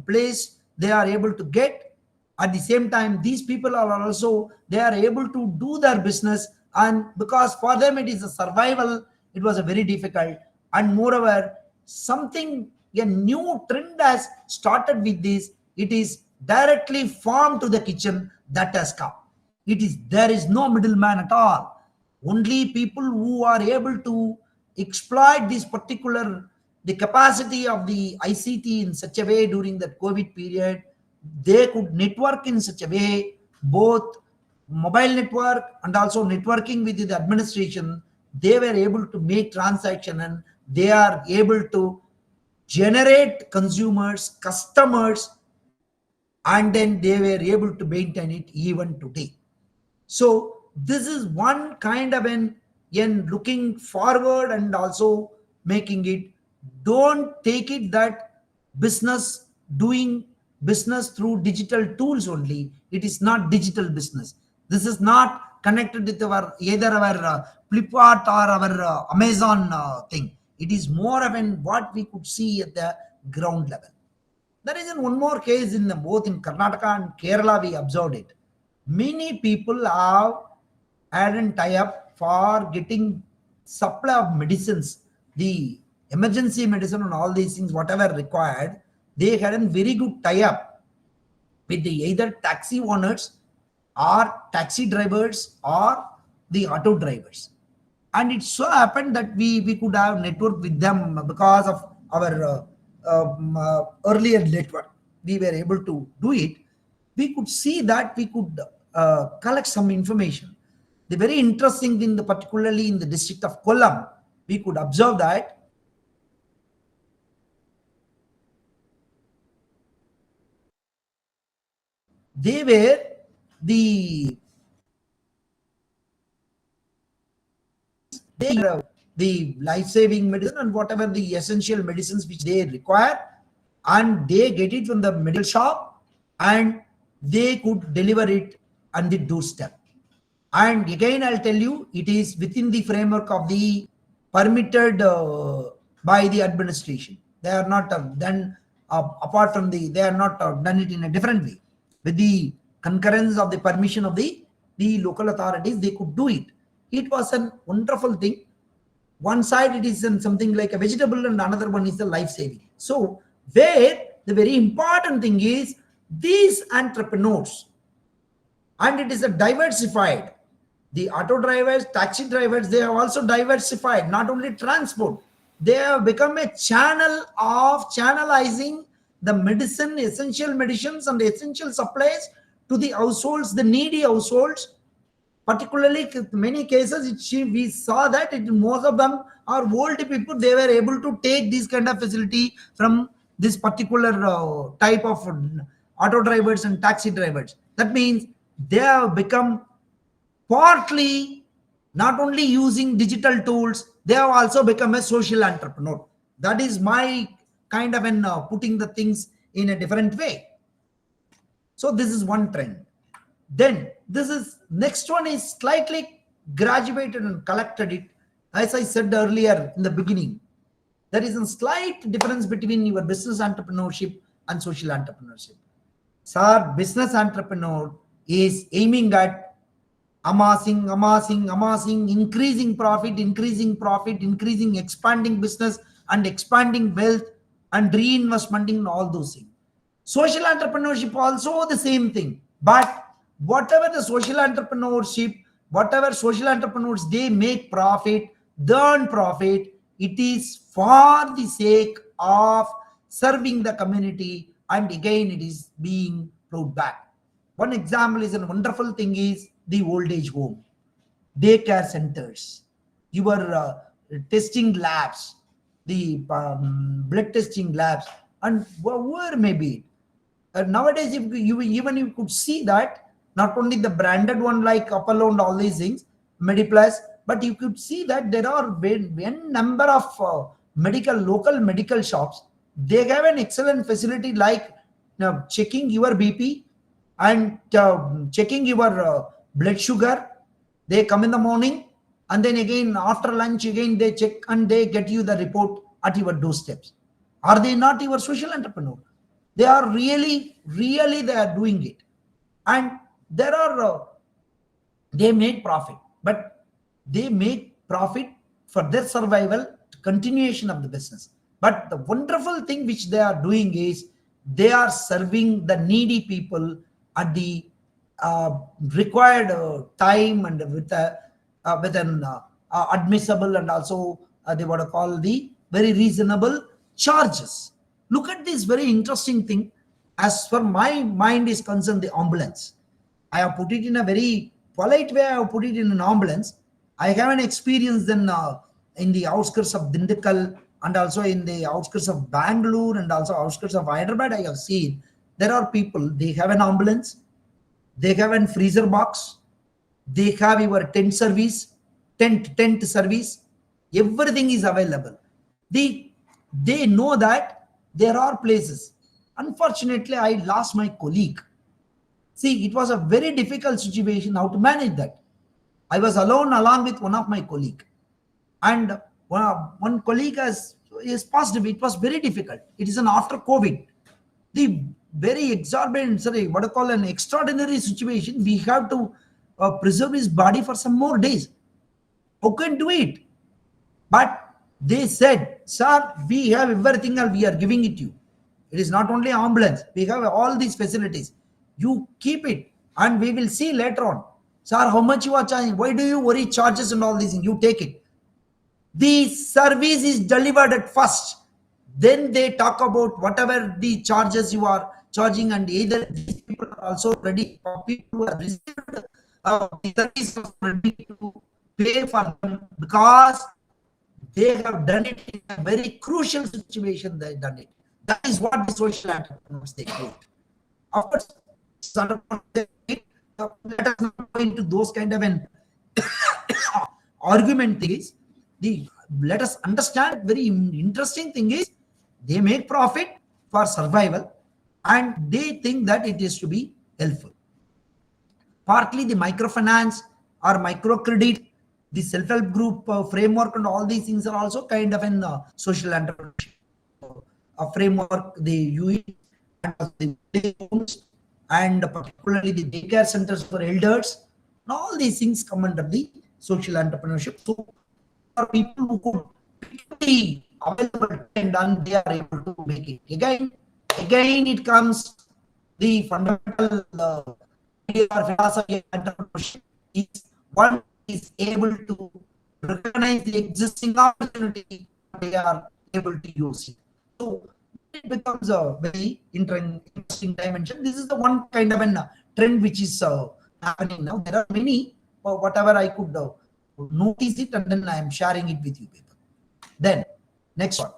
place. They are able to get, At the same time, these people are also, they are able to do their business, and because for them it is a survival, it was a very difficult. And moreover, something, a new trend has started with this. It is directly farm to the kitchen that has come. It is, there is no middleman at all. Only people who are able to exploit this particular, the capacity of the ICT in such a way during the COVID period, they could network in such a way, both mobile network and also networking with the administration. They were able to make transaction, and they are able to generate consumers, customers, and then they were able to maintain it even today. So this is one kind of an looking forward and also making it. Don't take it that business, doing business through digital tools only. It is not digital business. This is not connected with our either our Flipkart or our Amazon thing. It is more of an what we could see at the ground level. There is one more case in both in Karnataka and Kerala. We observed it. Many people have had a tie-up for getting supply of medicines, the emergency medicine and all these things, whatever required. They had a very good tie-up with the either taxi owners or taxi drivers or the auto drivers. And it so happened that we could have network with them because of our earlier network. We were able to do it. We could see that we could collect some information. The very interesting thing, particularly in the district of Kollam, we could observe that they were the life-saving medicine and whatever the essential medicines which they require, and they get it from the medical shop, and they could deliver it on the doorstep. And again, I'll tell you, it is within the framework of the permitted by the administration. They are not done apart from the, they are not done it in a different way. With the concurrence of the permission of the local authorities, they could do it. It was a wonderful thing. One side it is something like a vegetable, and another one is the life-saving. So where the very important thing is these entrepreneurs, and it is a diversified. The auto drivers, taxi drivers, they have also diversified, not only transport. They have become a channel of channelizing the medicine, essential medicines and essential supplies to the households, the needy households. Particularly in many cases, we saw that most of them are old people. They were able to take this kind of facility from this particular type of auto drivers and taxi drivers. That means they have become partly not only using digital tools, they have also become a social entrepreneur. That is my kind of an putting the things in a different way. So this is one trend. Then this is next one is slightly graduated and collected it. As I said earlier in the beginning, there is a slight difference between your business entrepreneurship and social entrepreneurship. Sir, business entrepreneur is aiming at amassing, increasing profit, expanding business and expanding wealth and reinvestment in all those things. Social entrepreneurship also the same thing. But whatever the social entrepreneurship, whatever social entrepreneurs, they make profit, they earn profit, it is for the sake of serving the community, and again it is being plowed back. One example is a wonderful thing is the old age home, daycare centers, your testing labs, the blood testing labs, and where may be. Nowadays, if you could see that not only the branded one like Apollo and all these things, Mediplus, but you could see that there are a number of local medical shops. They have an excellent facility like checking your BP and checking your blood sugar. They come in the morning, and then again after lunch again they check and they get you the report at your doorsteps. Are they not your social entrepreneur? They are really they are doing it. And there are, they make profit, but they make profit for their survival, continuation of the business. But the wonderful thing which they are doing is they are serving the needy people at the required time, and with an admissible, and also they what to call the very reasonable charges. Look at this very interesting thing. As for my mind is concerned, the ambulance, I have put it in a very polite way. I have put it in an ambulance. I have an experience in the outskirts of Dindikal, and also in the outskirts of Bangalore, and also outskirts of Hyderabad. I have seen there are people, they have an ambulance, they have a freezer box, they have your tent service, everything is available. They know that there are places. Unfortunately, I lost my colleague. See, it was a very difficult situation how to manage that. I was alone along with one of my colleague, and one colleague is passed away. It was very difficult. It is an after COVID. The very exorbitant, sorry, what I call an extraordinary situation. We have to preserve his body for some more days. Who can do it? But they said, sir, we have everything and we are giving it to you. It is not only ambulance. We have all these facilities. You keep it and we will see later on. Sir, how much you are charging? Why do you worry charges and all these things? You take it. The service is delivered at first. Then they talk about whatever the charges you are charging, and either these people are also ready, or people who have received the service are ready to pay for them, because they have done it in a very crucial situation. They have done it. That is what the social entrepreneurs they create. Of course, let us not go into those kind of an argument things. Let us understand very interesting thing is they make profit for survival, and they think that it is to be helpful. Partly the microfinance or microcredit, the self-help group framework, and all these things are also kind of an social entrepreneurship framework. They use and the homes, and particularly the daycare centers for elders, and all these things come under the social entrepreneurship. So for people who could pick the available trend and they are able to make it. Again it comes the fundamental idea or philosophy of entrepreneurship is one is able to recognize the existing opportunity, they are able to use it. So it becomes a very interesting dimension. This is the one kind of a trend which is happening now. There are many, whatever I could notice it, and then I am sharing it with you people. Then next one.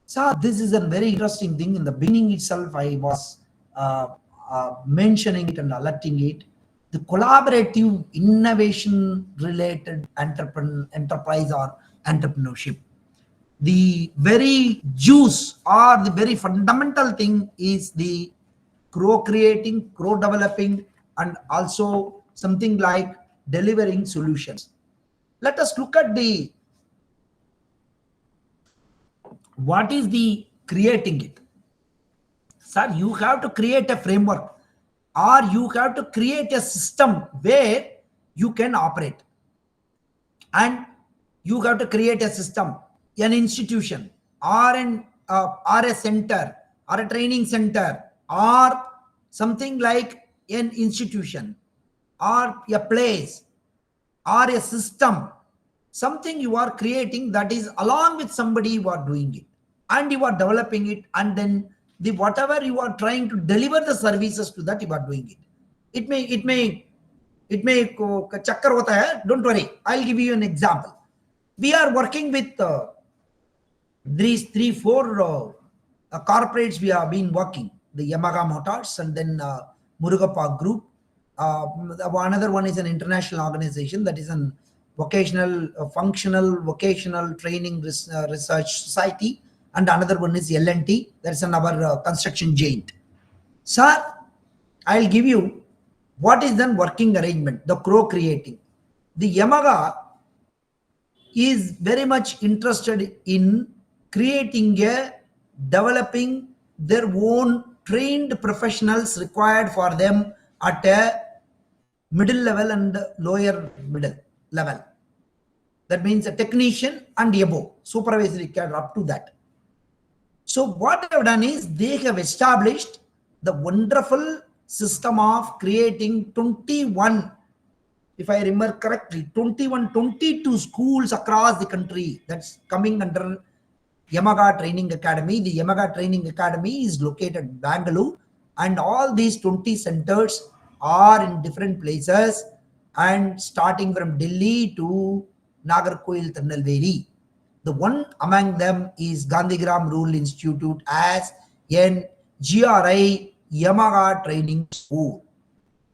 So this is a very interesting thing. In the beginning itself, I was mentioning it and alerting it. The collaborative innovation related enterprise or entrepreneurship. The very juice or the very fundamental thing is the co-creating, co-developing, and also something like delivering solutions. Let us look at the what is the creating it. Sir, you have to create a framework, or you have to create a system where you can operate, and you have to create a system, an institution, or a center, or a training center, or something like an institution, or a place, or a system, something you are creating that is along with somebody you are doing it, and you are developing it, and then the whatever you are trying to deliver the services to that, you are doing it. It may chakkar hota hai. Don't worry, I'll give you an example. We are working with these 3-4 corporates. We have been working, the Yamaha Motors, and then Murugappa Group. Another one is an international organization that is an vocational, functional vocational training research society, and another one is L&T, that's another construction giant. Sir, I'll give you what is then working arrangement, the co-creating. The Yamaha is very much interested in creating developing their own trained professionals required for them at a middle level and lower middle level. That means a technician and above, supervisory cadre up to that. So what they have done is they have established the wonderful system of creating 21, if I remember correctly, 21, 22 schools across the country that's coming under Yamaha Training Academy. The Yamaha Training Academy is located in Bangalore, and all these 20 centers are in different places, and starting from Delhi to Nagarkoil, Tirunelveli. The one among them is Gandhigram Rural Institute as an GRI Yamaha Training School,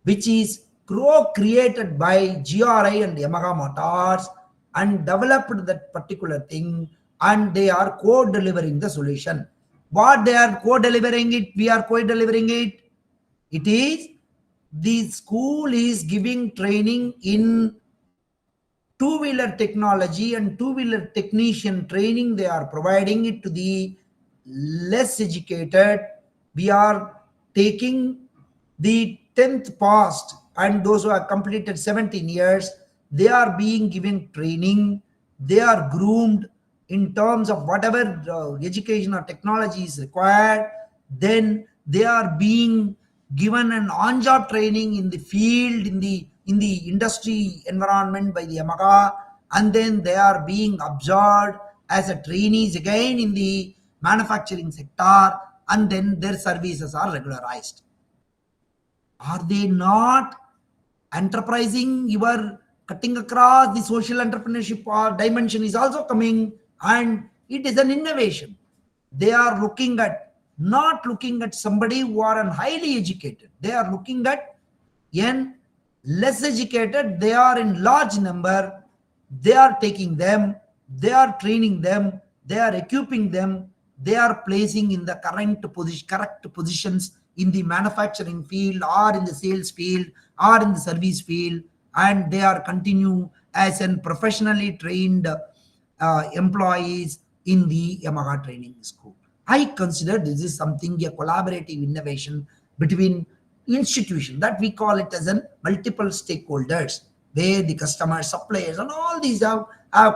which is created by GRI and Yamaha Motors and developed that particular thing, and they are co-delivering the solution. What they are co-delivering it, we are co-delivering it. It is the school is giving training in two-wheeler technology and two-wheeler technician training. They are providing it to the less educated. We are taking the 10th passed and those who have completed 17 years, they are being given training. They are groomed in terms of whatever education or technology is required. Then they are being given an on-job training in the field, in the industry environment by the Yamaha, and then they are being absorbed as a trainees again in the manufacturing sector, and then their services are regularized. Are they not enterprising? You are cutting across the social entrepreneurship dimension is also coming, and it is an innovation. They are looking at, not looking at somebody who are highly educated. They are looking at n less educated. They are in large number. They are taking them, they are training them, they are equipping them, they are placing in the correct positions in the manufacturing field or in the sales field or in the service field, and they are continue as an professionally trained employees in the Yamaha Training School. I consider this is something, a collaborative innovation between institution that we call it as an multiple stakeholders, where the customers, suppliers, and all these have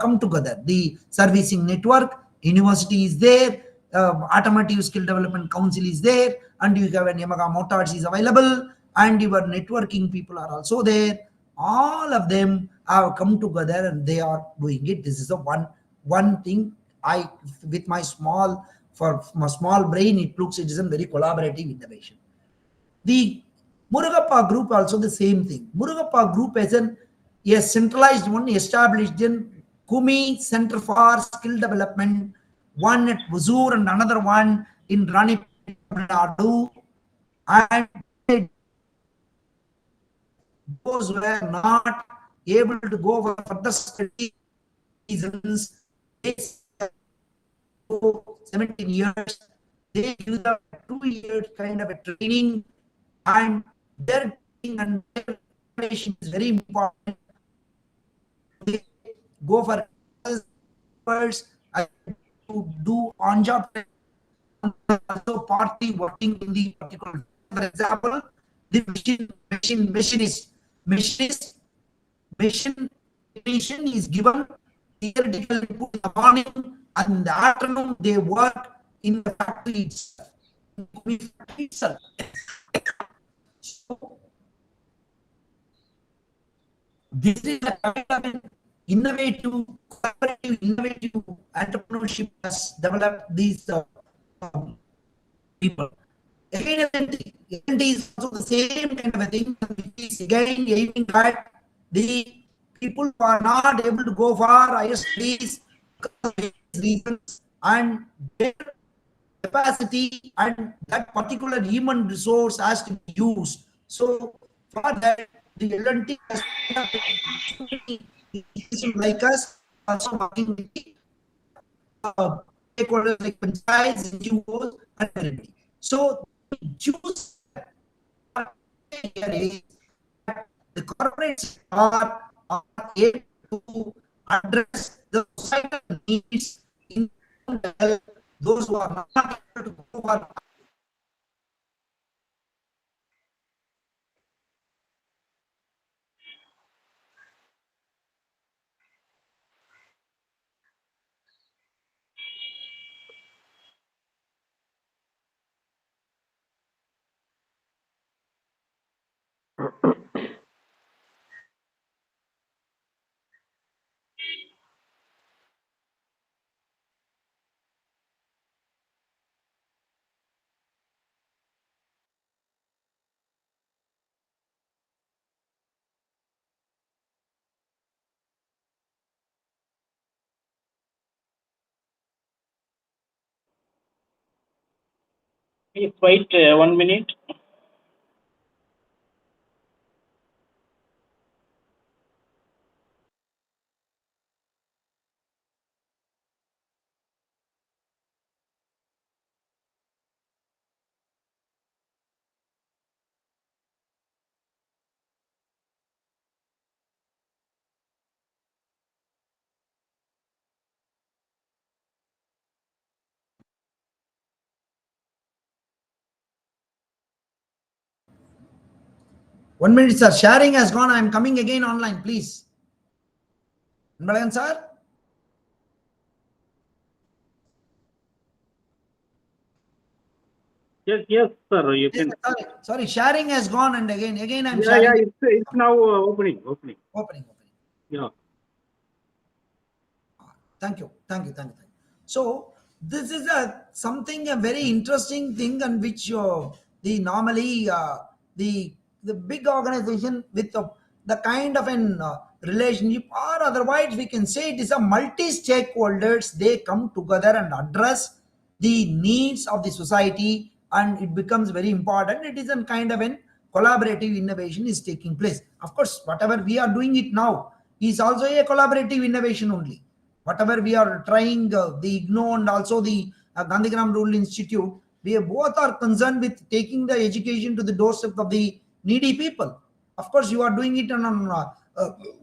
come together. The servicing network, university is there, automotive skill development council is there, and you have an Yamaha Motors is available, and your networking people are also there. All of them have come together and they are doing it. This is a one thing. I, with my small brain, it looks it is a very collaborative innovation. The Murugappa group also the same thing. Murugappa group as a centralized one established in Kumi Center for Skill Development, one at Huzur and another one in Rani Tamil Nadu, and those who were not able to go for further study reasons, they 17 years, they give them a 2-year kind of a training, and their training and their preparation is very important. They go for first to do on-job training, also partly working in the particular. For example, the machine technician is given theoretical input in the morning, and in the afternoon they work in the factory itself. So, this is a kind of an innovative entrepreneurship has developed these people. Again, it is also the same kind of a thing, which is again aiming at the people who are not able to go for higher studies because of reasons, and their capacity and that particular human resource has to be used. So for that, the L&T has like us also working with the stakeholders like panchayats, NGOs, and everybody. So choose the corporates are able to address the societal needs in those who are not able to go for Please wait 1 minute. One minute, sir. Sharing has gone. I am coming again online, please. Anbalagan, sir. Yes, sir. You Yes, can. sorry. Sharing has gone, and again I'm Yeah, sharing. it's now opening. Opening. Yeah. Thank you. So this is a very interesting thing, and which the normally the big organization with the kind of an relationship, or otherwise we can say it is a multi stakeholders. They come together and address the needs of the society, and it becomes very important. It is a kind of an collaborative innovation is taking place. Of course, whatever we are doing it now is also a collaborative innovation only. Whatever we are trying, the IGNO and also the Gandhigram Rural Institute, we both are concerned with taking the education to the doorstep of the needy people. Of course, you are doing it on an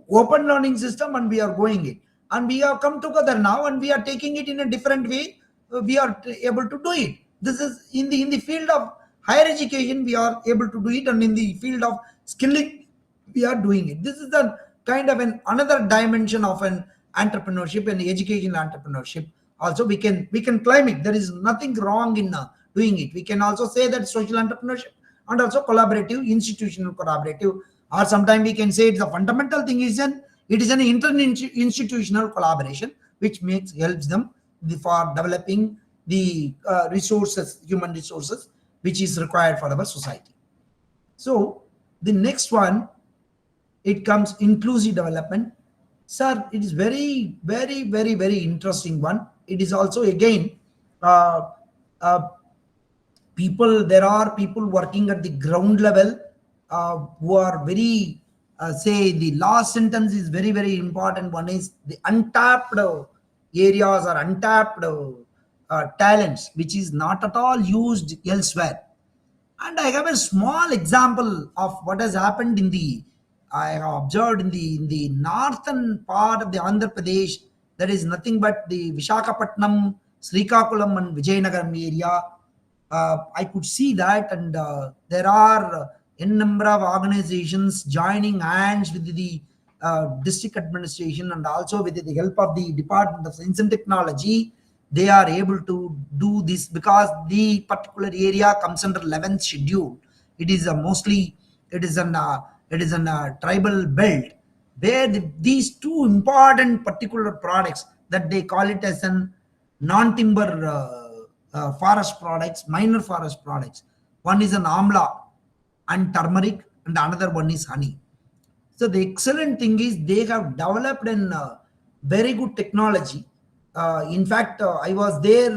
open learning system, and we are going it. And we have come together now, and we are taking it in a different way. We are able to do it. This is in the field of higher education, we are able to do it, and in the field of skilling, we are doing it. This is a kind of an another dimension of an entrepreneurship and educational entrepreneurship. Also, we can climb it. There is nothing wrong in doing it. We can also say that social entrepreneurship and also collaborative, institutional collaborative, or sometimes we can say it's a fundamental thing is it is an inter-institutional collaboration which helps them for developing the resources, human resources, which is required for our society. So the next one, it comes inclusive development. Sir, it is very interesting one. It is also again uh, uh, people, there are people working at the ground level who are very say the last sentence is very important. One is the untapped areas or untapped talents which is not at all used elsewhere. And I have a small example of what has happened in the, I have observed in the northern part of the Andhra Pradesh. There is nothing but the Vishakhapatnam, Srikakulam and Vijayanagaram area. I could see that, and there are a number of organizations joining hands with the district administration, and also with the help of the Department of Science and Technology. They are able to do this because the particular area comes under 11th schedule. It is mostly it is an tribal belt where these two important particular products that they call it as an non-timber forest products, minor forest products. One is an amla and turmeric, and another one is honey. So the excellent thing is they have developed an very good technology. In fact, I was there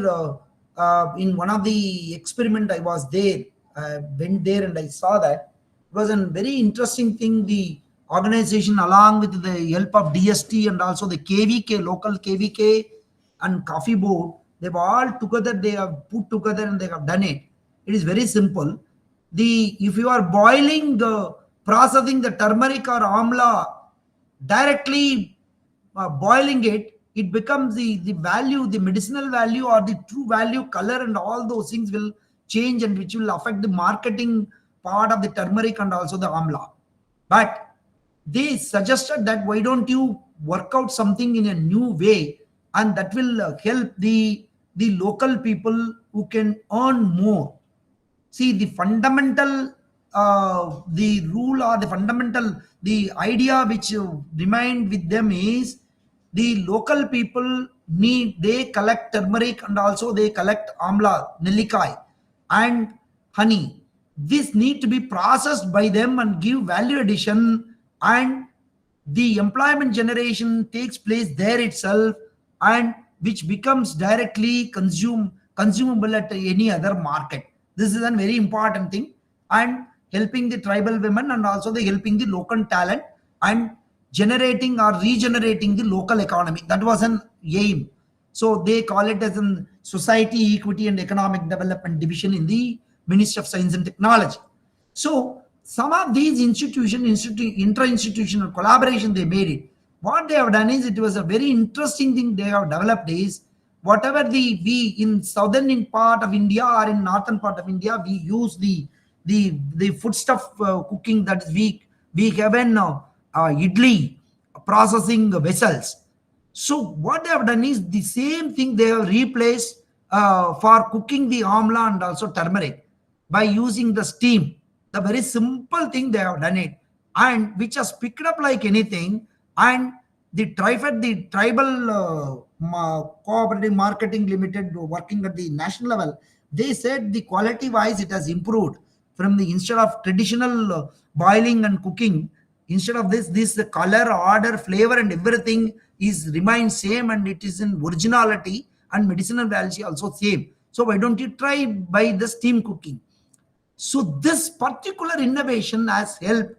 in one of the experiment. I was there, went there, and I saw that it was a very interesting thing. The organization, along with the help of DST and also the KVK, local KVK and Coffee Board, they've all together. They have put together and they have done it. It is very simple. The if you are boiling the processing the turmeric or amla directly, boiling it, it becomes the value, the medicinal value or the true value, color and all those things will change, and which will affect the marketing part of the turmeric and also the amla. But they suggested that why don't you work out something in a new way, and that will help the local people who can earn more. See, the fundamental the rule or the fundamental, the idea which remained with them is the local people they collect turmeric and also they collect amla, nellikai and honey. This need to be processed by them and give value addition, and the employment generation takes place there itself, and which becomes directly consumable at any other market. This is a very important thing, and helping the tribal women and also the helping the local talent and generating or regenerating the local economy. That was an aim. So they call it as an Society, Equity and Economic Development Division in the Ministry of Science and Technology. So some of these inter-institutional collaboration, they made it. What they have done is, it was a very interesting thing they have developed is, whatever we in southern part of India or in northern part of India, we use the foodstuff cooking, that is we have an idli processing vessels. So what they have done is the same thing they have replaced for cooking the amla and also turmeric by using the steam. The very simple thing they have done it, and which has picked up like anything. And the tribal cooperative marketing limited, working at the national level, they said the quality wise it has improved from the, instead of traditional boiling and cooking, instead of this the color, order, flavor and everything is remains same, and it is in originality, and medicinal value also same. So why don't you try by the steam cooking? So this particular innovation has helped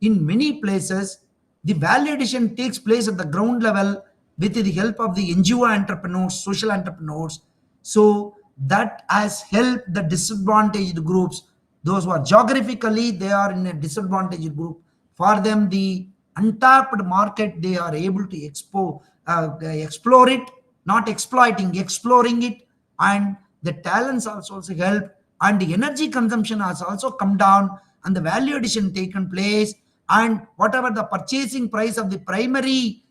in many places. The value addition takes place at the ground level with the help of the NGO entrepreneurs, social entrepreneurs. So that has helped the disadvantaged groups, those who are geographically, they are in a disadvantaged group. For them, the untapped market, they are able to explore it, not exploiting, exploring it. And the talents also help, and the energy consumption has also come down, and the value addition taken place, and whatever the purchasing price of the primary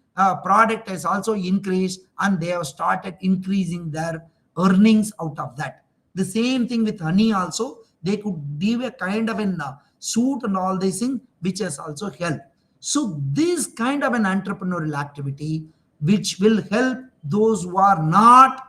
product has also increased, and they have started increasing their earnings out of that. The same thing with honey also, they could give a kind of an suit and all these things, which has also helped. So this kind of an entrepreneurial activity, which will help those who are not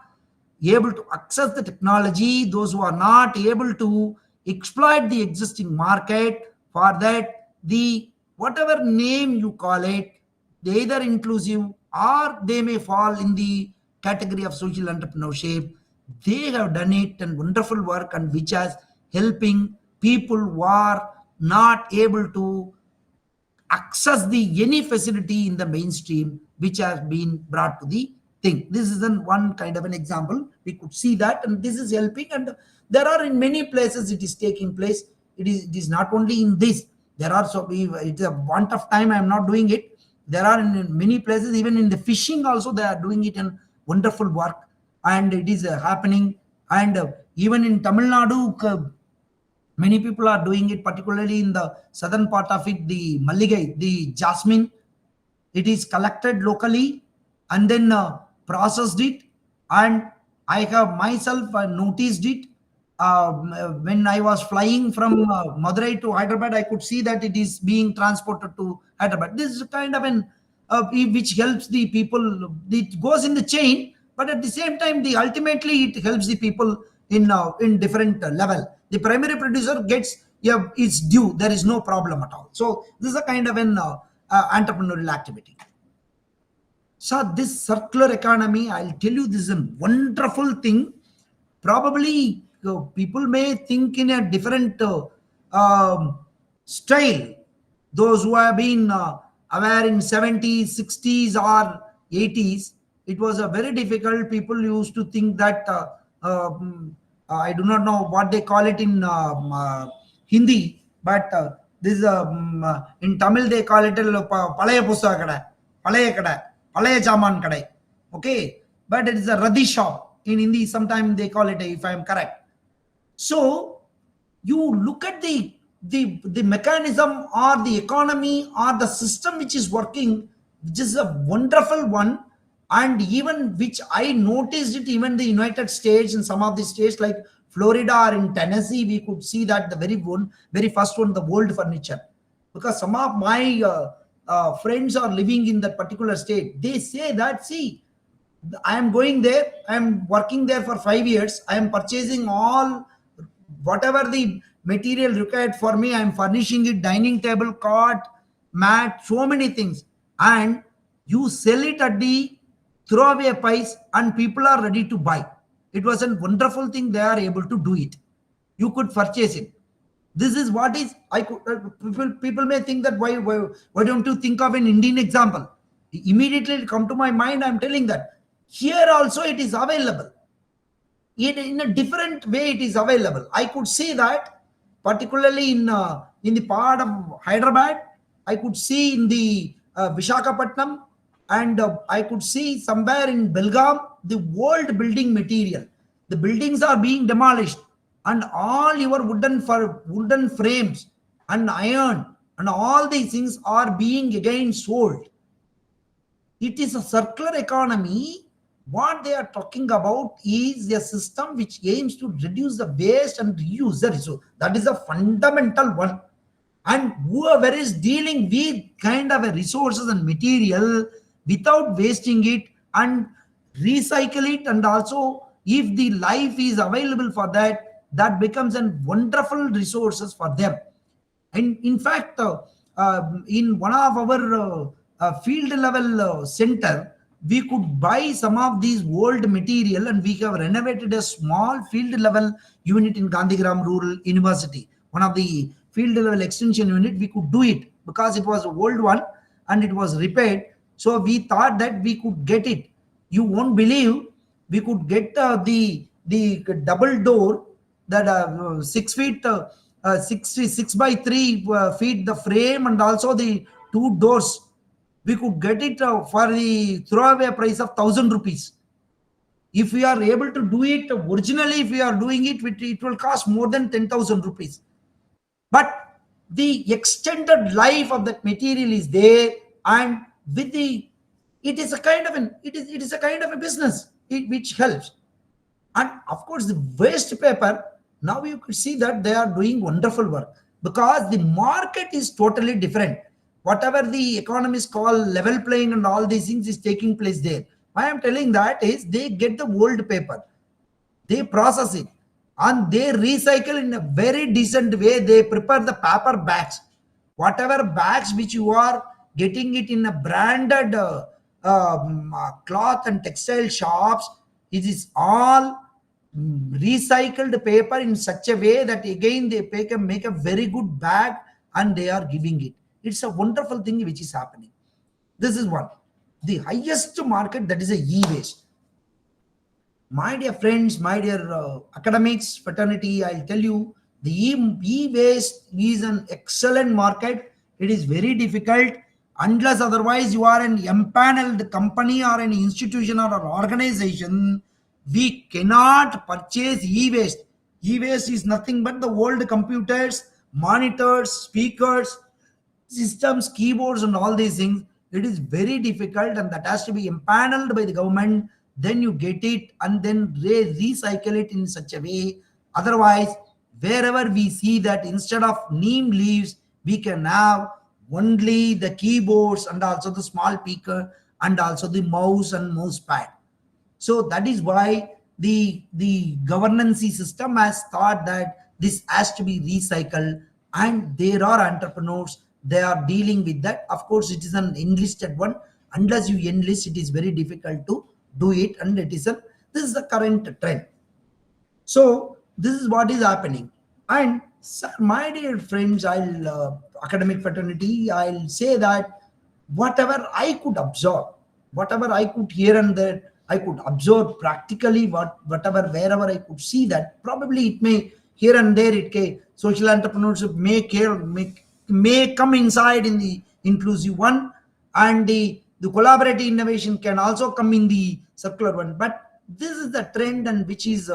able to access the technology, those who are not able to exploit the existing market. For that, the whatever name you call it, they either inclusive or they may fall in the category of social entrepreneurship. They have done it and wonderful work, and which has helping people who are not able to access the any facility in the mainstream, which has been brought to the thing. This is one kind of an example. We could see that, and this is helping, and there are in many places it is taking place. It is not only in this. There are it's a want of time. I am not doing it. There are in many places, even in the fishing also, they are doing it in wonderful work, and it is happening. And even in Tamil Nadu, many people are doing it, particularly in the southern part of it, the Malligai, the jasmine. It is collected locally and then processed it. And I have myself noticed it when I was flying from Madurai to Hyderabad. I could see that it is being transported to Hyderabad. This is kind of an which helps the people. It goes in the chain, but at the same time, ultimately it helps the people in different level. The primary producer gets its due. There is no problem at all. So this is a kind of an entrepreneurial activity. So this circular economy, I'll tell you, this is a wonderful thing. Probably people may think in a different style. Those who have been aware in 70s, 60s or 80s, it was a very difficult. People used to think that I do not know what they call it in Hindi, but this in Tamil they call it palaya pusa kada, palaya kada, palaya jaman kada. Okay, but it is a radhi shop in Hindi. Sometimes they call it, if I am correct. So you look at the mechanism or the economy or the system which is working, which is a wonderful one. And even which I noticed it, even the United States and some of the states like Florida or in Tennessee, we could see that the very first one, the world furniture. Because some of my friends are living in that particular state. They say that, see, I am going there, I am working there for 5 years, I am purchasing all whatever the material required for me, I am furnishing it, dining table, cot, mat, so many things, and you sell it at the throwaway price and people are ready to buy. It was a wonderful thing, they are able to do it. You could purchase it. This is what is, I could, people may think that why don't you think of an Indian example? Immediately it come to my mind, I'm telling that here also it is available. In a different way it is available. I could see that particularly in the part of Hyderabad, I could see in the Vishakhapatnam, and I could see somewhere in Belgaum, the old building material. The buildings are being demolished and all your wooden frames and iron and all these things are being again sold. It is a circular economy. What they are talking about is a system which aims to reduce the waste and reuse the resource. That is a fundamental one. And whoever is dealing with kind of a resources and material without wasting it and recycle it, and also if the life is available for that, that becomes a wonderful resources for them. And in fact, in one of our field level center, we could buy some of these old material and we have renovated a small field level unit in Gandhigram Rural University. One of the field level extension unit, we could do it because it was an old one and it was repaired. So we thought that we could get it. You won't believe, we could get the double door that 6 feet, 6 by 3 feet the frame, and also the 2 doors. We could get it for the throwaway price of 1,000 rupees. If we are able to do it originally, if we are doing it, it will cost more than 10,000 rupees. But the extended life of that material is there, and with the, it is a kind of it is a kind of a business which helps. And of course, the waste paper, now you could see that they are doing wonderful work because the market is totally different. Whatever the economists call level playing and all these things is taking place there. Why I'm telling that is they get the old paper, they process it, and they recycle in a very decent way. They prepare the paper bags. Whatever bags which you are getting it in a branded cloth and textile shops, it is all recycled paper in such a way that again they make a very good bag and they are giving it. It's a wonderful thing which is happening. This is one. The highest market, that is a e-waste. My dear friends, my dear academics, fraternity, I'll tell you, the e-waste is an excellent market. It is very difficult. Unless otherwise you are an empaneled company or an institution or an organization, we cannot purchase e-waste. E-waste is nothing but the old computers, monitors, speakers, systems, keyboards, and all these things. It is very difficult, and that has to be empaneled by the government. Then you get it and then recycle it in such a way. Otherwise, wherever we see that instead of neem leaves, we can have only the keyboards and also the small speaker and also the mouse and mouse pad. So that is why the governance system has thought that this has to be recycled, and there are entrepreneurs, they are dealing with that. Of course, it is an enlisted one. Unless you enlist, it is very difficult to do it, and this is the current trend. So this is what is happening. And sir, my dear friends, academic fraternity, I'll say that whatever I could absorb, whatever I could hear and there, I could absorb practically whatever, wherever I could see that. Probably it may here and there, social entrepreneurship may come inside in the inclusive one, and the collaborative innovation can also come in the circular one. But this is the trend and which is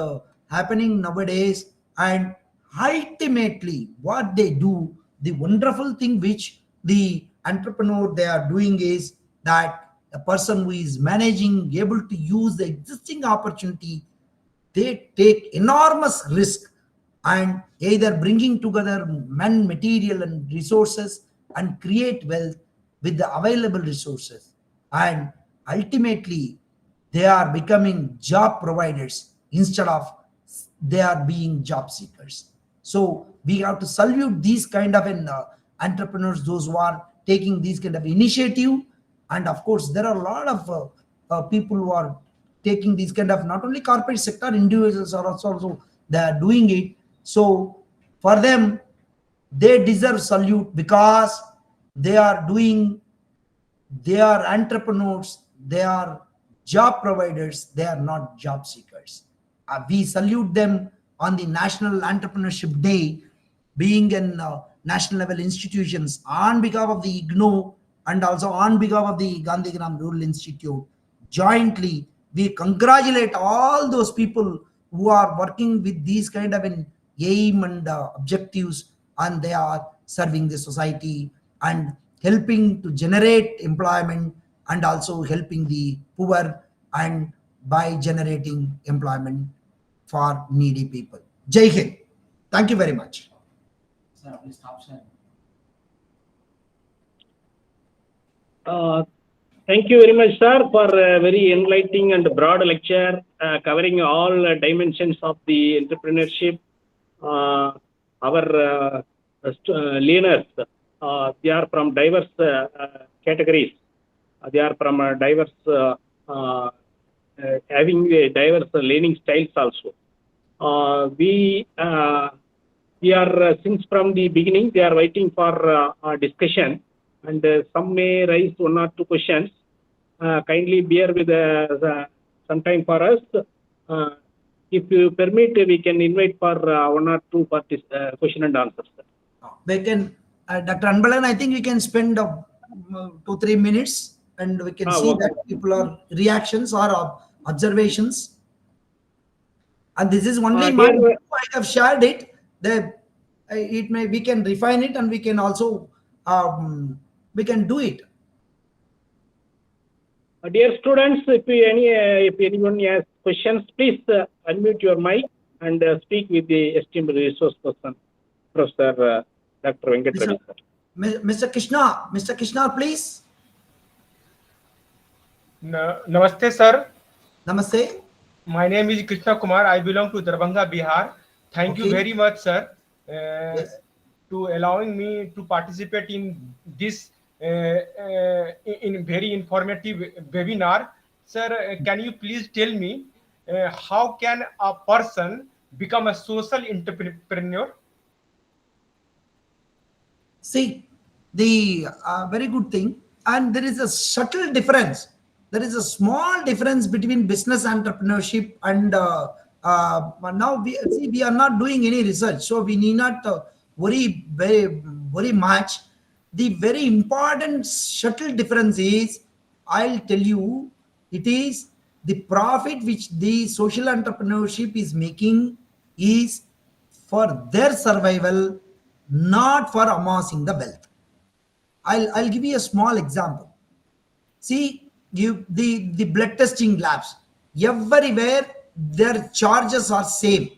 happening nowadays. And ultimately what they do, the wonderful thing which the entrepreneur they are doing is that a person who is managing, able to use the existing opportunity, they take enormous risk and either bringing together men, material and resources and create wealth with the available resources, and ultimately they are becoming job providers instead of they are being job seekers. So we have to salute these kind of entrepreneurs, those who are taking these kind of initiative. And of course there are a lot of people who are taking these kind of, not only corporate sector, individuals are also they are doing it. So for them, they deserve salute because they are doing, they are entrepreneurs, they are job providers, they are not job seekers. We salute them on the National Entrepreneurship Day, being in national level institutions, on behalf of the IGNO and also on behalf of the Gandhigram Rural Institute. Jointly, we congratulate all those people who are working with these kind of an aim and objectives, and they are serving the society and helping to generate employment and also helping the poor, and by generating employment for needy people. Jai Hind. Thank you very much. Sir, please stop sharing. Thank you very much, sir, for a very enlightening and broad lecture covering all dimensions of the entrepreneurship. Our learners, they are from diverse categories. They are from diverse, having diverse learning styles also. We are, since from the beginning, they are waiting for discussion, and some may raise one or two questions. Kindly bear with some time for us. If you permit, we can invite for one or two question and answers. We can, Dr. Anbalan, I think we can spend 2-3 minutes and we can see okay. that people are reactions or observations. And this is only my view. I have shared it. It may, we can refine it, and we can also we can do it. Dear students, if anyone has questions, please unmute your mic and speak with the esteemed resource person, Professor Dr. Venkat Ravi, sir. Mr. Krishna, please. Namaste, sir. Namaste. My name is Krishna Kumar. I belong to Darbhanga, Bihar. Thank you very much, sir, Yes. to allowing me to participate in this in very informative webinar. Sir, can you please tell me how can a person become a social entrepreneur? See, the very good thing, and there is a subtle difference. There is a small difference between business entrepreneurship and now we are not doing any research, so we need not worry very much. The very important subtle difference is, I'll tell you, it is the profit which the social entrepreneurship is making is for their survival, not for amassing the wealth. I'll give you a small example. See, the blood testing labs, everywhere their charges are same.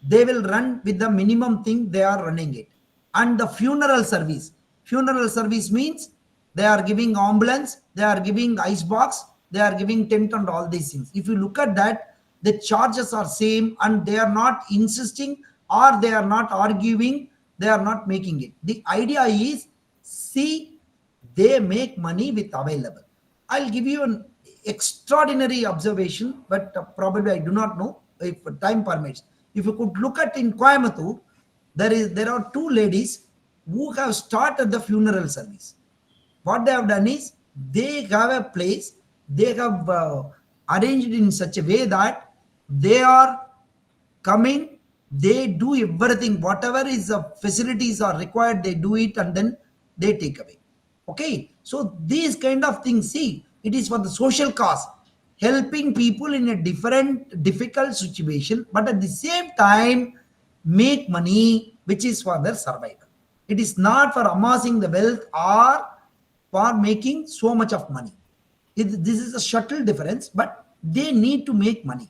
They will run with the minimum thing they are running it. And the funeral service means they are giving ambulance, they are giving ice box, they are giving tent and all these things. If you look at that, the charges are same, and they are not insisting or they are not arguing, they are not making it. The idea is, see, they make money with available. I'll give you an extraordinary observation, but probably I do not know if time permits. If you could look at in Coimbatore, there are two ladies who have started the funeral service. What they have done is, they have a place, they have arranged in such a way that they are coming, they do everything, whatever is facilities are required, they do it, and then they take away. Okay, so these kind of things, see, it is for the social cause, helping people in a difficult situation, but at the same time make money, which is for their survival. It is not for amassing the wealth or for making so much of money. This is a subtle difference, but they need to make money.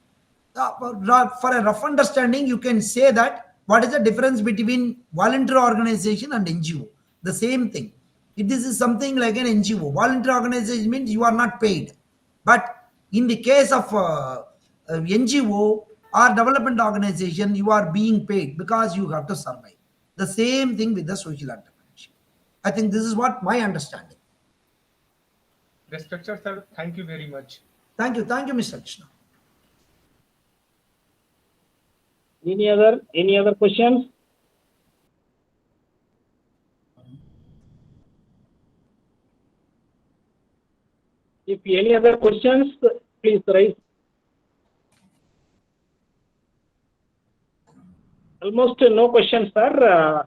For a rough understanding, you can say that what is the difference between voluntary organization and NGO? The same thing. If this is something like an NGO, voluntary organization means you are not paid. But in the case of NGO or development organization, you are being paid because you have to survive. The same thing with the social entrepreneurship. I think this is what my understanding. Respected sir, thank you very much. Thank you, Mr. Krishna. Any other questions? If any other questions, please raise. Almost no questions, sir.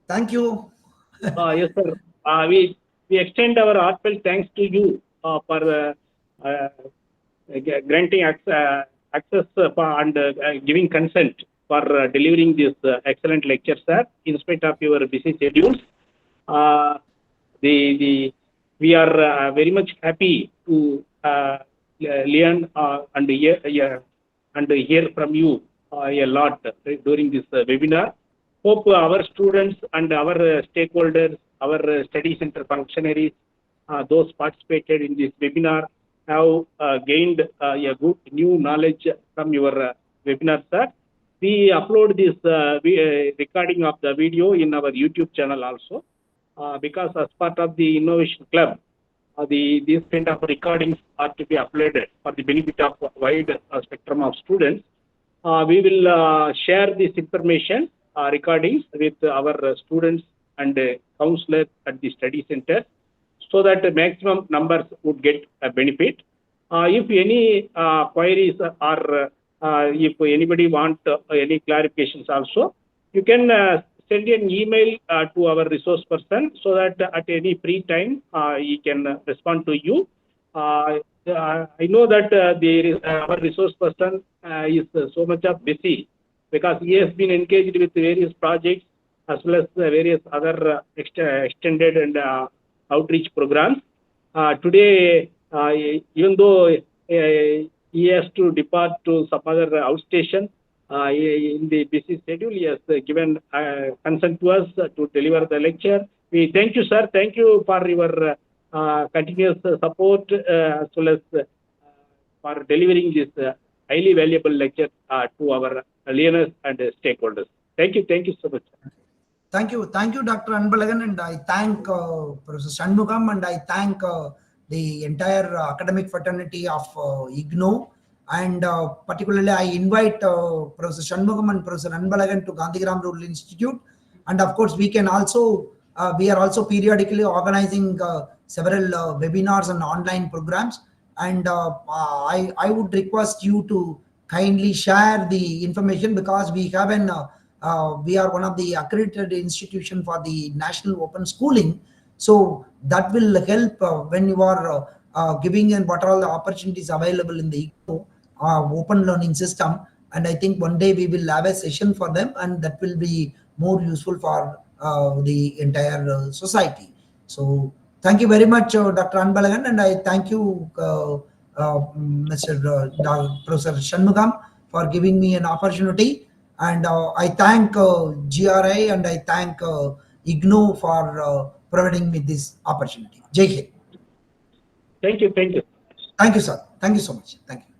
Thank you. Yes, sir. We extend our heartfelt thanks to you for granting access and giving consent for delivering this excellent lecture, sir. In spite of your busy schedules, we are very much happy to learn and hear from you a lot during this webinar. Hope our students and our stakeholders, our study center functionaries, those participated in this webinar have gained a good new knowledge from your webinar, sir. We upload this recording of the video in our YouTube channel also, because as part of the Innovation Club, these kind of recordings are to be uploaded for the benefit of wide spectrum of students. We will share this information recordings with our students and counselors at the study center, so that the maximum numbers would get a benefit. If any queries or if anybody want any clarifications also, you can send an email to our resource person, so that at any free time he can respond to you. I know that our resource person is so much of busy, because he has been engaged with various projects as well as various other extended and outreach programs. Today, even though he has to depart to some other outstation in the busy schedule, he has given consent to us to deliver the lecture. We thank you, sir. Thank you for your continuous support as well as for delivering this highly valuable lecture to our learners and stakeholders. Thank you so much. Thank you, Dr. Anbalagan, and I thank Professor Shanmugam, and I thank the entire academic fraternity of IGNOU, and particularly I invite Professor Shanmugam and Professor Anbalagan to Gandhigram Rural Institute, and of course we are also periodically organizing several webinars and online programs, and I would request you to kindly share the information, because we have we are one of the accredited institution for the National Open Schooling. So that will help when you are giving and what are all the opportunities available in the open learning system. And I think one day we will have a session for them, and that will be more useful for the entire society. So thank you very much, Dr. Anbalagan, and I thank you, Professor Shanmugam, for giving me an opportunity. And I thank GRI and I thank IGNOU for providing me this opportunity. Jai Hind. Thank you. Thank you, sir. Thank you so much. Thank you.